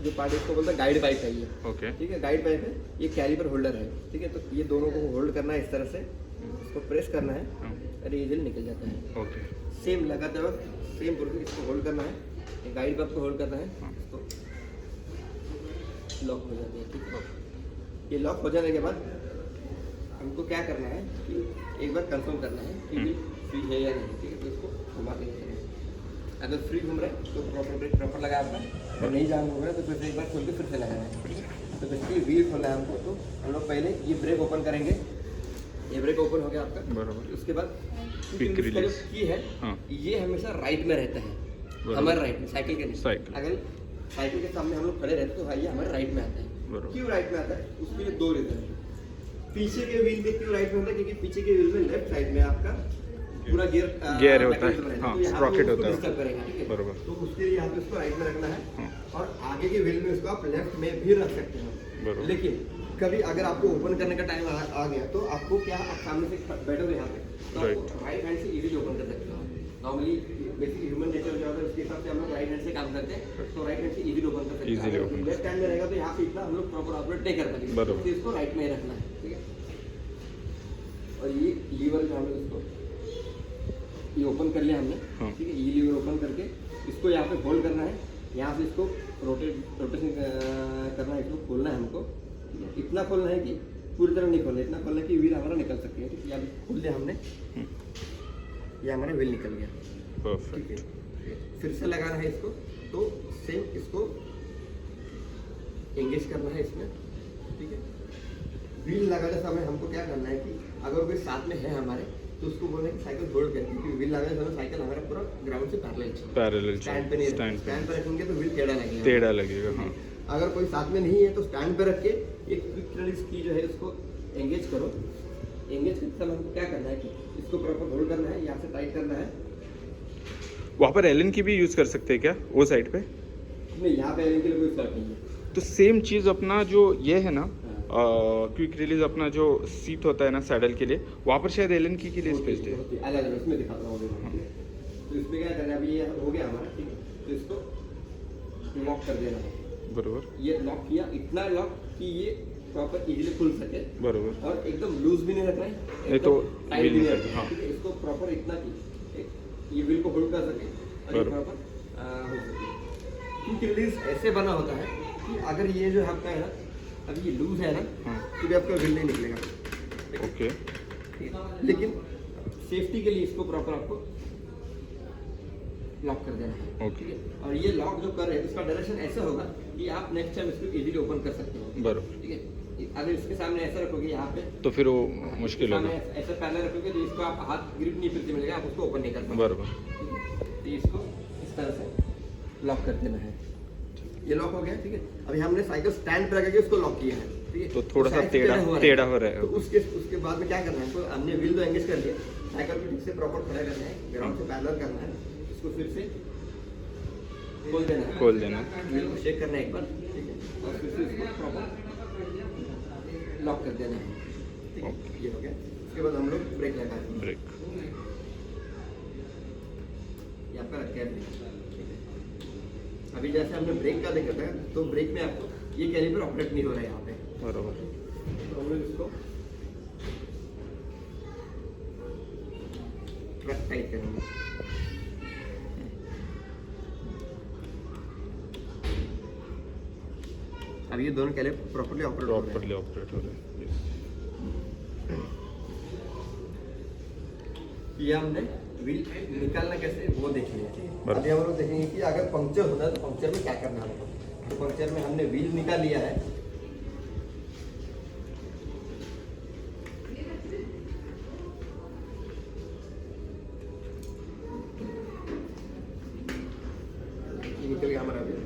जो पार्ट इसको बोलते हैं गाइड पाइप है ये, ओके, ठीक है। गाइड पाइप है, ये कैलिपर होल्डर है, ठीक है। तो ये दोनों को होल्ड करना है इस तरह से, इसको प्रेस करना है और इजीली निकल जाता है, ओके। सेम लगाते वक्त सेम प्रोसेस, इसको होल्ड करना है, गाइड पाइप को होल्ड करना है, इसको लॉक हो जाती है, ठीक है। ये लॉक हो जाने के बाद हमको क्या करना है कि एक बार कंफर्म करना है कि फ्री है या नहीं, ठीक है। तो इसको घुमा के रखना है, अगर फ्री घूम रहा है तो प्रॉपर ब्रेक प्रॉपर लगा आपका, और नहीं जाम घूम रहा है तो फिर से एक बार खोल के फिर से लगाना है। तो बेसिकली व्हील खोलना है हमको, तो हम लोग पहले ये ब्रेक ओपन करेंगे, ये ब्रेक ओपन हो गया आपका, बराबर। उसके बाद क्विक रिलीज की है, ये हमेशा राइट में रहता है, हमारे राइट में, साइकिल के नहीं। अगर साइकिल के सामने हम लोग खड़े रहते तो भाई ये हमारे राइट में आता है। क्यों राइट में आता है, उसके लिए दो रीजन है। पीछे के व्हील में क्यों राइट में होता है, क्योंकि पीछे के व्हील में लेफ्ट साइड में आपका पूरा गियर होता है, हाँ, स्प्रॉकेट होता है, बराबर। तो उसके लिए यहाँ पे उसको राइट में रखना है, और आगे के व्हील में उसको आप लेफ्ट में भी रख सकते हैं। लेकिन कभी अगर आपको ओपन करने का टाइम आ गया तो आपको क्या, आप सामने से बैठोगे यहाँ पे तो आपको राइट हैंड से इजीली ओपन कर सकते हो। नॉर्मली बेसिकली ह्यूमन नेचर जो होता है उसके हिसाब से हम लोग राइट हैंड से काम करते हैं, तो राइट हैंड से इजीली ओपन कर सकते हैं। लेफ्ट हैंड में रहेगा तो यहाँ पे इतना हम लोग प्रॉपर ऑपरेट नहीं कर पाएंगे, तो इसको राइट में ही रखना है, ठीक है। और ये लीवर जो हम लोग इसको ये ओपन कर लिया हमने, ठीक है। ये लीवर ओपन करके इसको यहाँ पे होल्ड करना है, यहाँ से इसको रोटेशन करना है, इसको खोलना है हमको, इतना खोलना है कि पूरी तरह नहीं खोलना, इतना खोलना है कि व्हील हमारा निकल सके, ठीक है। अभी खोल दिया हमने, ये हमारा व्हील निकल गया, ठीक है। फिर से लगाना है इसको, तो सेम इसको एंगेज करना है इसमें, ठीक है। व्हील लगाते समय हमको क्या करना है कि अगर कोई साथ में है हमारे तो उसको बोलना है कि साइकिल होल्ड करें, क्योंकि व्हील लगाते समय साइकिल हमारा पूरा ग्राउंड से पैरेलल स्टैंड पे नहीं, स्टैंड पे रखेंगे तो व्हील टेढ़ा लगेगा, हाँ। अगर कोई साथ में नहीं है तो स्टैंड पे रख के एक क्विक रिलीज की जो है उसको एंगेज करो। एंगेज करते समय हमको क्या करना है कि इसको प्रॉपर होल्ड करना है, यहाँ से टाइट करना है। वहाँ पर एलन की भी यूज़ कर सकते हैं क्या वो साइड पे? नहीं, यहाँ पे एलन के लिए कोई फर्क नहीं है। तो सेम चीज़ अपना जो ये है ना क्विक रिलीज अपना जो सीट होता है ना सैडल के लिए, वहाँ पर शायद एलन की लिए स्पेस है अलग, इसमें दिखाता हूँ। तो इसमें क्या करना है, अभी ये हो गया हमारा, ठीक है। तो इसको लॉक कर देना है, बरोबर। ये लॉक किया, इतना लॉक कि ये प्रॉपर इजीली खुल सके, बरोबर। और एकदम लूज भी नहीं रखना है, नहीं तो टाइट भी नहीं रखना है, ठीक है। इसको प्रॉपर इतना कि ये व्हील को होल्ड कर सके और ये प्रॉपर हो सके। क्विक रिलीज ऐसे बना होता है कि अगर ये जो आपका है ना, अभी ये लूज है ना, तो भी आपका व्हील नहीं निकलेगा, ओके। लेकिन सेफ्टी के लिए इसको प्रॉपर आपको लॉक कर देना है, ओके। और ये लॉक जो कर रहे हैं इसका डायरेक्शन ऐसा होगा कि आप नेक्स्ट टाइम इसको इजीली ओपन कर सकते हो, बराबर, ठीक है। अगर इसके सामने ऐसा रखोगे यहाँ पे तो फिर वो मुश्किल होगा, ऐसा पहले रखोगे तो इसको आप हाथ ग्रिप नहीं फिर से मिलेगा, आप उसको ओपन नहीं कर पाएंगे, बराबर। तो इसको इस तरह से लॉक कर देना है, ये लॉक हो गया, ठीक है। अभी हमने साइकिल स्टैंड पर रख उसको लॉक किया है, ठीक है। तो थोड़ा सा टेढ़ा हो रहा है, तो उसके बाद में क्या करना है, तो हमने व्हील तो एंगेज कर लिया, साइकिल को ठीक से प्रॉपर खड़ा करना है, ग्राउंड से पैरेलल करना है, इसको फिर से खोल देना है, खोल देना। व्हील को शेक करना है एक बार, ठीक है, और फिर से इसको प्रॉपर लॉक कर देना है, ठीक है, ये हो गया। उसके बाद हम लोग ब्रेक लगाएंगे, ब्रेक। ये आपका रख गया ब्रेक, ठीक है। अभी जैसे हमने ब्रेक का देखा था, तो ब्रेक में आपको ये कैलिपर ऑपरेट नहीं हो रहा है यहाँ पे, बराबर। तो हम लोग इसको टाइट करेंगे। अब ये दोनों कैलिपर प्रॉपर्ली ऑपरेट हो रहे हैं। प्रॉपरली ऑपरेट हो रहे हैं। Yes. ये हमने व्हील निकालना कैसे वो देख लिया, ठीक है। बराबर। अभी हम लोग देखेंगे कि अगर पंक्चर होता है तो पंक्चर में क्या करना है। तो पंक्चर में हमने व्हील निकाल लिया है, ये निकल गया हमारा व्हील।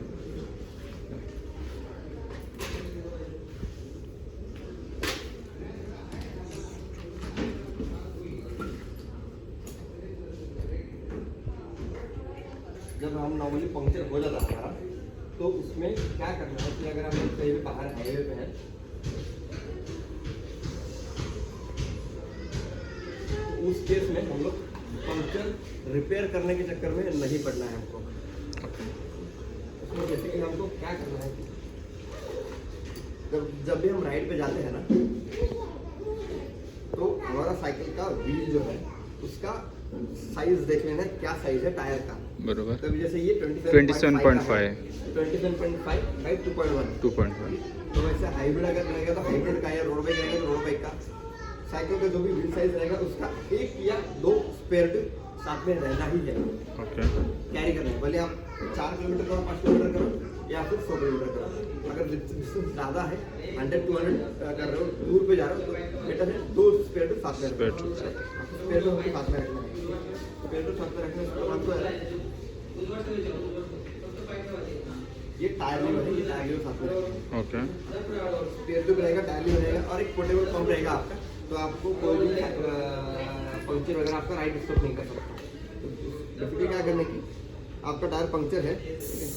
जब हम नॉर्मली पंक्चर हो जाता है हमारा, तो उसमें क्या करना है कि अगर हम लोग कहीं भी बाहर हाईवे पे हैं, तो उस केस में हम लोग पंक्चर रिपेयर करने के चक्कर में नहीं पड़ना है हमको। उसमें जैसे कि हमको क्या करना है कि जब भी हम राइड पे जाते हैं ना, तो हमारा साइकिल का व्हील जो है उसका साइज देख लेना है, क्या साइज है टायर का। बराबर। तो जैसे ये 27.5 27.5 बाई 2.1। 2.1 तो वैसे हाइब्रिड अगर रहेगा तो हाइब्रिड का, या रोड बाइक रहेगा तो रोड बाइक का, साइकिल का जो भी व्हील साइज रहेगा उसका 1 या 2 स्पेयर ट्यूब साथ में रहना ही है, ओके। कैरी करना है। भले आप 4 किलोमीटर करो, 5 किलोमीटर करो, या फिर 100 किलोमीटर करो। अगर डिस्टेंस ज़्यादा है, 100-200 कर रहे हो, दूर पे जा रहे हो, तो बेटर है 2 स्पेयर ट्यूब साथ में रखना है। स्पेयर ट्यूब साथ में रखना है, स्पेयर ट्यूब साथ में रखने से आपको ये टायर लीवर है, ये टायर लीवर साथ में रखना है। ओके। स्पेयर ट्यूब रहेगा, टायर लीवर रहेगा, और एक पोर्टेबल पंप रहेगा आपका, तो आपको कोई भी पंक्चर वगैरह आपका राइड स्टॉप नहीं कर सकता। तो बेसिकली क्या करने की, आपका टायर पंक्चर है, ठीक है,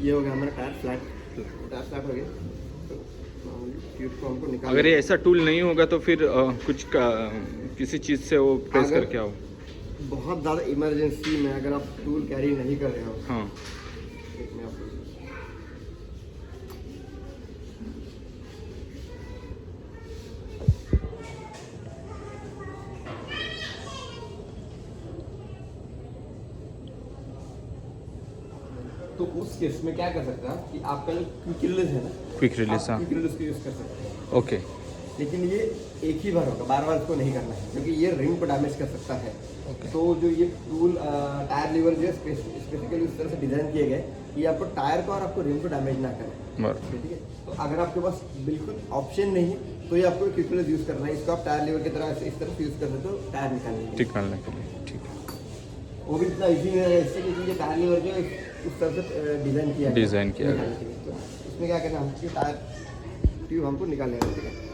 ये हो गया हमारा टायर फ्लैट हो गया। तो ट्यूब को हमको निकाल, अगर ये ऐसा टूल नहीं होगा तो फिर किसी चीज़ से वो प्रेस अगर- करके आओ। बहुत ज़्यादा इमरजेंसी में अगर आप टूल कैरी नहीं कर रहे हो, हाँ। एक मैं आपको तो उस केस में क्या कर सकते हैं कि आपका जो क्विक रिलीज है ना, क्विक रिलीज, हाँ। क्विक रिलीज को यूज़ कर सकते हैं। ओके। लेकिन ये एक ही बार होगा, बार बार इसको नहीं करना है, क्योंकि ये रिम को डैमेज कर सकता है। Okay. तो जो ये टूल टायर लीवर जो है स्पेसिफिकली उस तरह से डिज़ाइन किए गए कि आपको टायर को और आपको रिम को डैमेज ना करें, बराबर। ठीक है। तो अगर आपके पास बिल्कुल ऑप्शन नहीं है, तो ये आपको क्विक रिलीज यूज़ करना है। इसको आप टायर लीवर की तरह इस तरह से यूज़ कर सकते हो टायर निकालने के लिए। निकालने के लिए, ठीक है। वो भी इतना ईजी नहीं है इससे, क्योंकि ये टायर लीवर जो है उस तरह से डिज़ाइन किया गया है डिज़ाइन किया गया है। निकालने के लिए। तो इसमें क्या करना है, कि टायर ट्यूब हमको निकाल लेना है, ठीक है।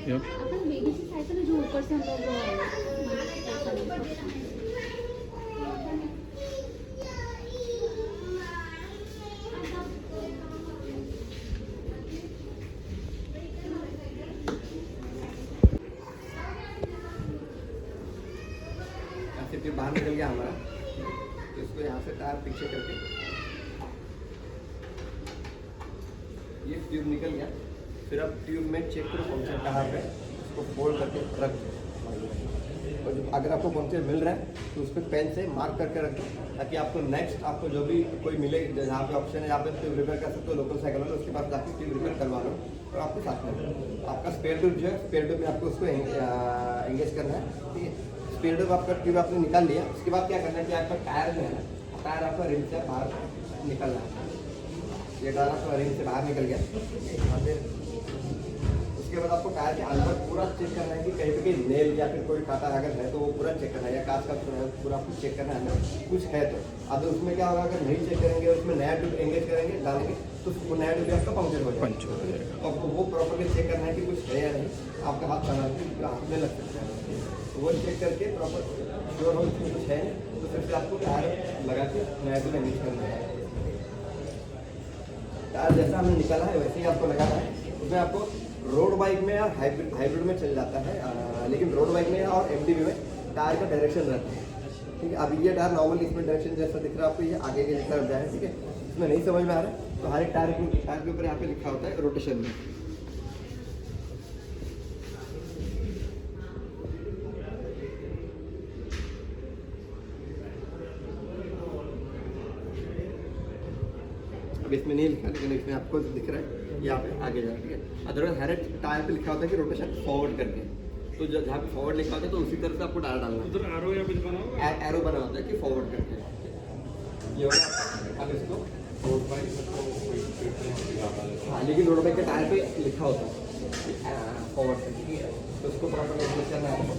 Yep. अपन बेबी साइकिल जो ऊपर से हम लोग ट्यूब बाहर निकल गया हमारा। तो इसको यहाँ से टायर पीछे करके ये ट्यूब निकल गया। फिर आप ट्यूब में चेक करो पंक्चर कहाँ पे, उसको फोल्ड करके रख दो। और अगर आपको पंक्चर मिल रहा है तो उस पर पेन से मार्क करके रख दो, ताकि आपको नेक्स्ट आपको जो भी कोई मिले जहाँ पे ऑप्शन है जहाँ पे ट्यूब रिपेयर कर सकते हो लोकल साइकिल वाले, उसके पास जाके ट्यूब रिपेयर करवा लो और आपको साथ में आपका स्पेयर ट्यूब जो है, स्पेयर ट्यूब में आपको उसको एंगेज करना है। ठीक है, स्पेयर ट्यूब आपका ट्यूब आपने निकाल लिया। उसके बाद क्या करना है कि आपका टायर जो है ना, टायर आपका रिम से बाहर निकलना है। ये टायर आपका रिम से बाहर निकल गया। उसके बाद आपको टायर के अंदर पूरा चेक करना है कि कहीं पे कहीं नेल या फिर कोई कांटा अगर है तो वो पूरा चेक करना है, या कांच का पूरा आपको चेक करना है कुछ है तो। अब उसमें क्या होगा, अगर नहीं चेक करेंगे उसमें नया ट्यूब एंगेज करेंगे डालेंगे तो वो नया ट्यूब आपका पंक्चर हो जाएगा। तो आपको वो प्रॉपर्ली चेक करना है कि कुछ है या नहीं, आपका हाथ हाथ में लग सकता है। तो वो चेक करके प्रॉपर श्योर हो इसमें कुछ है तो फिर से आपको टायर लगा के नया ट्यूब एंगेज करना है। टायर जैसा हमने निकाला है वैसे ही आपको लगाना है। उसमें आपको रोड बाइक में या हाइब्रिड में चल जाता है, लेकिन रोड बाइक में और एमटीबी में टायर का डायरेक्शन रहता है। ठीक है, अब ये टायर नॉर्मली इसमें डायरेक्शन जैसा दिख रहा है आपको, ये आगे की तरफ जाए। ठीक है, इसमें नहीं समझ में आ रहा है तो हर एक टायर के ऊपर यहाँ पे लिखा होता है रोटेशन में। अब इसमें नहीं लिखा, लेकिन इसमें आपको दिख रहा है यहाँ पे आगे जाए। ठीक है, अदरवाइज हर एक टायर पे लिखा होता है कि रोटेशन फॉरवर्ड करके, तो जहाँ पे फॉरवर्ड लिखा होता है तो उसी तरह से आपको टायर डालना है। उधर एरो या कुछ बना हुआ है? एरो बना होता है कि फॉरवर्ड करके ये होगा। अब इसको रोड बाइक में तो कोई ज़्यादा हाँ, लेकिन रोड बाइक के टायर पे लिखा होता है फॉरवर्ड करके। ठीक है, तो उसको प्रॉपर एंगेज करना है आपको।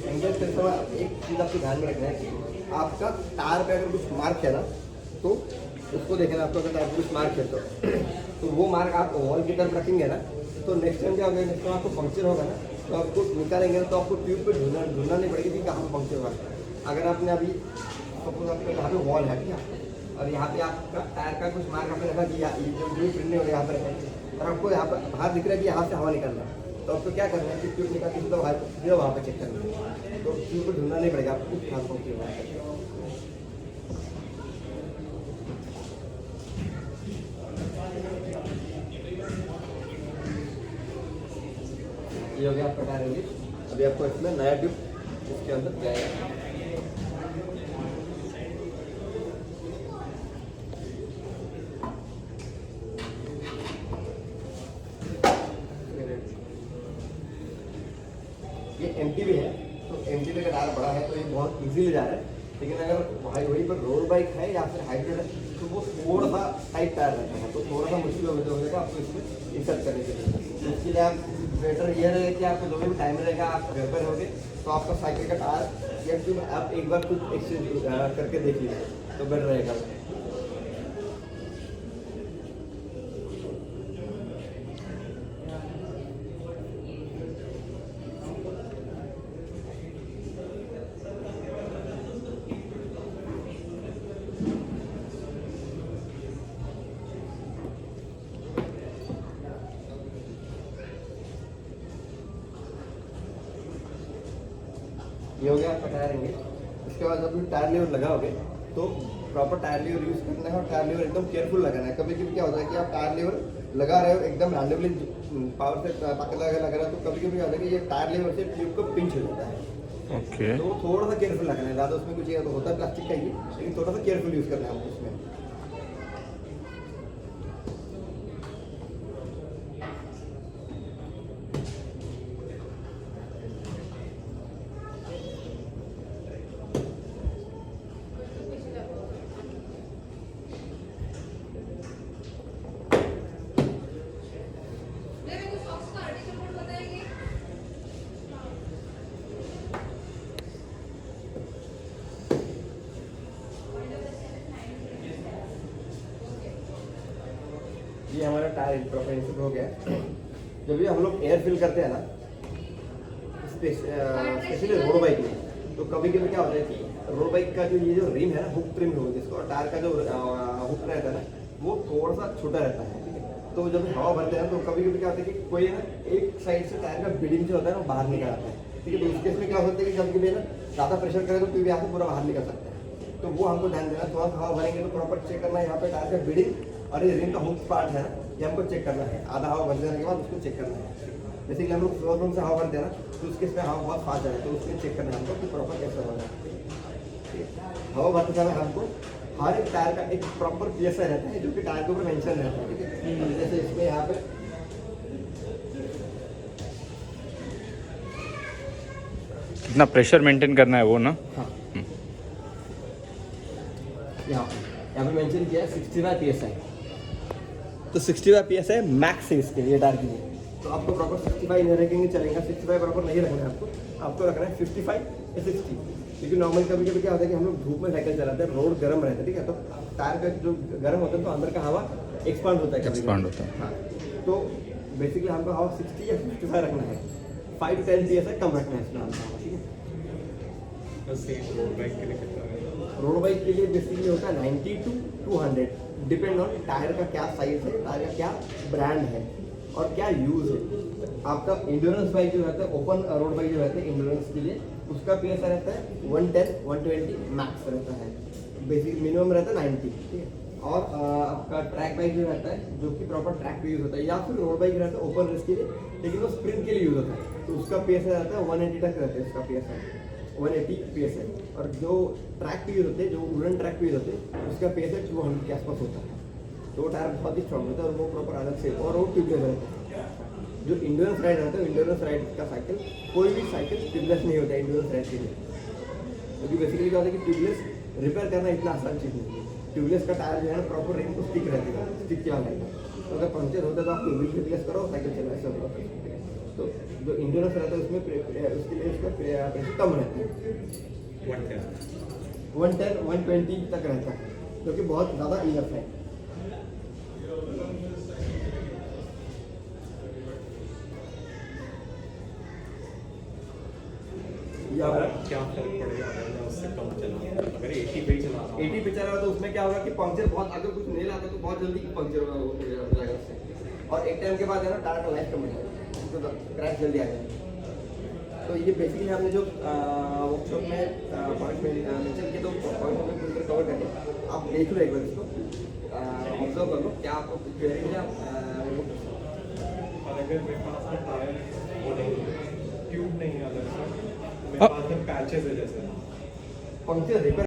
एंगेज करते समय एक चीज़ आपको ध्यान में रखना है कि आपका टायर पे अगर कुछ मार्क है ना तो उसको देखना। आपको अगर टायर पे कुछ मार्क है तो वो मार्क आप वॉल की तरफ रखेंगे ना, तो नेक्स्ट टाइम क्या होगा, नेक्स्ट टाइम आपको पंक्चर होगा ना तो आपको निकालेंगे ना तो आपको ट्यूब पे ढूंढना नहीं पड़ेगा कि कहाँ पंक्चर हुआ है। अगर आपने अभी सपोज आपका यहाँ पे वॉल है, ठीक है, और यहाँ पे आपका टायर का कुछ मार्क आपने रखा कि ये जो प्रिंट नहीं हो रहा यहाँ पर है, और आपको यहाँ पर बाहर दिख रहा है कि यहाँ से हवा निकल रहा है, तो आपको क्या करना है कि ट्यूब निकाल के सीधा वहाँ पर चेक करना है। तो ट्यूब को ढूंढना नहीं पड़ेगा आपको कुछ खास पंक्चर हुआ है। ये हो गया आपका टायर एंगेज। अभी आपको इसमें नया ट्यूब इसके अंदर जाएगा। ये एमटीबी है, तो एमटीबी का टायर बड़ा है तो ये बहुत इजीली जा रहा है। लेकिन अगर वहीं पर रोड बाइक है या फिर हाइब्रिड है तो वो थोड़ा सा टाइट टायर रहता है, तो थोड़ा सा मुश्किल हो जाएगा आपको इसमें इंसर्ट करने के लिए। तो इसके लिए आप बेटर ये रहेगा कि आपको जो भी टाइम रहेगा आप घर पर रहोगे तो आपका साइकिल का टायर या ट्यूब आप एक बार कुछ एक्सचेंज करके देख लीजिए तो बेटर रहेगा। ये हो गया आपका टायर एंगेज। इसके बाद जब टायर लीवर लगाओगे तो प्रॉपर टायर लीवर यूज़ करना है और टायर लीवर एकदम केयरफुल लगाना है। कभी कभी क्या होता है कि आप टायर लीवर लगा रहे हो एकदम रैंडमली पावर से ताकत लगा रहे हो तो कभी कभी क्या होता है कि ये टायर लीवर से ट्यूब को पिंच हो जाता है। ओके, तो थोड़ा सा केयरफुल लगाना है, ज़्यादा उसमें कुछ तो होता है प्लास्टिक का ही, लेकिन थोड़ा सा केयरफुल यूज़ करना है हमको उसमें। ये हमारा टायर प्रॉपर हो गया। जब भी हम लोग एयर फिल करते हैं ना स्पेशली रोड बाइक में, तो कभी कभी क्या होता है कि रोड बाइक का जो ये जो रिम है ना, हुक ट्रिम हो जिसको, टायर का जो हुक रहता है ना वो थोड़ा सा छोटा रहता है। ठीक है, तो जब हवा भरते हैं तो कभी कभी क्या होता है कि कोई ना एक साइड से टायर का बीडिंग जो होता है ना बाहर निकल आता है। ठीक है। तो उस केस में क्या होता है कि जब भी ना ज़्यादा प्रेशर करे तो ट्यूब यहाँ से पूरा बाहर निकल सकता है। तो वो हमको ध्यान देना, थोड़ा सा हवा भरेंगे तो प्रॉपर चेक करना है यहाँ पे टायर का बीडिंग और ये रिंग का हुक पार्ट है ना, ये हमको चेक करना है। आधा हवा भर देने के बाद उसको चेक करना है। जैसे कि हम लोग फ्लोर रूम से हवा भरते हैं ना, तो उसके इसमें हवा बहुत फास्ट है, तो उसमें चेक करना है हमको कि प्रॉपर कैसे होगा। हवा भरते समय हमको हर एक टायर का एक प्रॉपर PSI रहता है जो कि टायर के ऊपर मेंशन रहता है, ठीक है। जैसे इसमें यहाँ पे कितना प्रेशर मेंटेन करना है वो ना। हाँ यहाँ पे मेंशन किया है 65 PSI। तो 65 PSI मैक्स है इसके लिए टायर के लिए। तो आपको प्रॉपर 65 नहीं रखेंगे चलेगा, 65 प्रॉपर नहीं रखना है आपको रखना है 55 या 60। क्योंकि नॉर्मल कभी कभी क्या होता है कि हम लोग धूप में साइकिल चलाते हैं, रोड गर्म रहता है, ठीक है। तो टायर का जो गर्म होता है तो अंदर का हवा एक्सपांड होता है, एक्सपांड होता है। हाँ, तो बेसिकली हमको हवा 60 या 55 रखना है, 5 to 10 PSI कम रखना है इसमें हमको, ठीक है। बस सेम रोड बाइक के लिए कितना है? रोड बाइक के लिए बेसिकली होता है 90 to 200, डिपेंड ऑन टायर का क्या साइज है, टायर का क्या ब्रांड है और क्या यूज़ है। आपका इंड्योरेंस बाइक जो रहता है, ओपन रोड बाइक जो रहता है इंड्योरेंस के लिए, उसका PSI रहता है 110 120 मैक्स रहता है, बेसिक मिनिमम रहता है 90, ठीक है। और आपका ट्रैक बाइक जो रहता है जो कि प्रॉपर ट्रैक पे यूज़ होता है, या फिर रोड बाइक रहता है ओपन रेस के लिए लेकिन वो स्प्रिंट के लिए यूज़ होता है, तो उसका PSI रहता है 180 तक रहता है उसका PSI, 180 PSI। और जो ट्रैक पे यूज़ होते हैं, जो वुडन ट्रैक पे यूज़ होते हैं, उसका PSI 200 के आसपास होता है। तो वो टायर बहुत ही स्ट्रॉन्ग होता है और वो प्रॉपर अलग से, और वो ट्यूबलेस रहता है। जो इंड्योरेंस राइड रहता है, इंड्योरेंस राइड का साइकिल, कोई भी साइकिल ट्यूबलेस नहीं होता है इंड्योरेंस राइड के लिए, क्योंकि बेसिकली क्या होता है कि ट्यूबलेस रिपेयर करना इतना आसान चीज़ नहीं है। ट्यूबलेस का टायर जो है ना प्रॉपर रिंग को स्टिक रहती है, स्टिक किया रहेगा। तो अगर पंक्चर होता है तो आप ट्यूबलेस रिप्लेस करो, साइकिल चलाए सब होता है। तो जो इंड्योरेंस रहता है उसमें उसके लिए उसका प्रेशर कम रहता है, 110 120 तक रहता है, जो कि बहुत ज़्यादा इनफ है। या क्या फर्क पड़ेगा अगर मैं उससे कम चलाऊं? अगर 80 पे ही चला रहा हूं 80 पे चला रहा तो उसमें क्या होगा कि पंक्चर बहुत, अगर कुछ नहीं लाता तो बहुत जल्दी पंक्चर होगा, वो हो जाएगा उससे। और एक टाइम के बाद है ना टायर का लाइफ कम हो जाएगा, तो क्रैश जल्दी आ जाएगा। तो ये बेसिकली हमने जो वर्कशॉप में पॉइंट मेंशन किए, तो पॉइंट हमें पूरी कवर करके आप देख लो एक बार इसको, ऑब्जर्व कर लो क्या आपको क्वेरी है। और अगर मेरे पास में टायर वो नहीं है, ट्यूब नहीं है, अगर मेरे पास में पैचेस है जैसे पंक्चर रिपेयर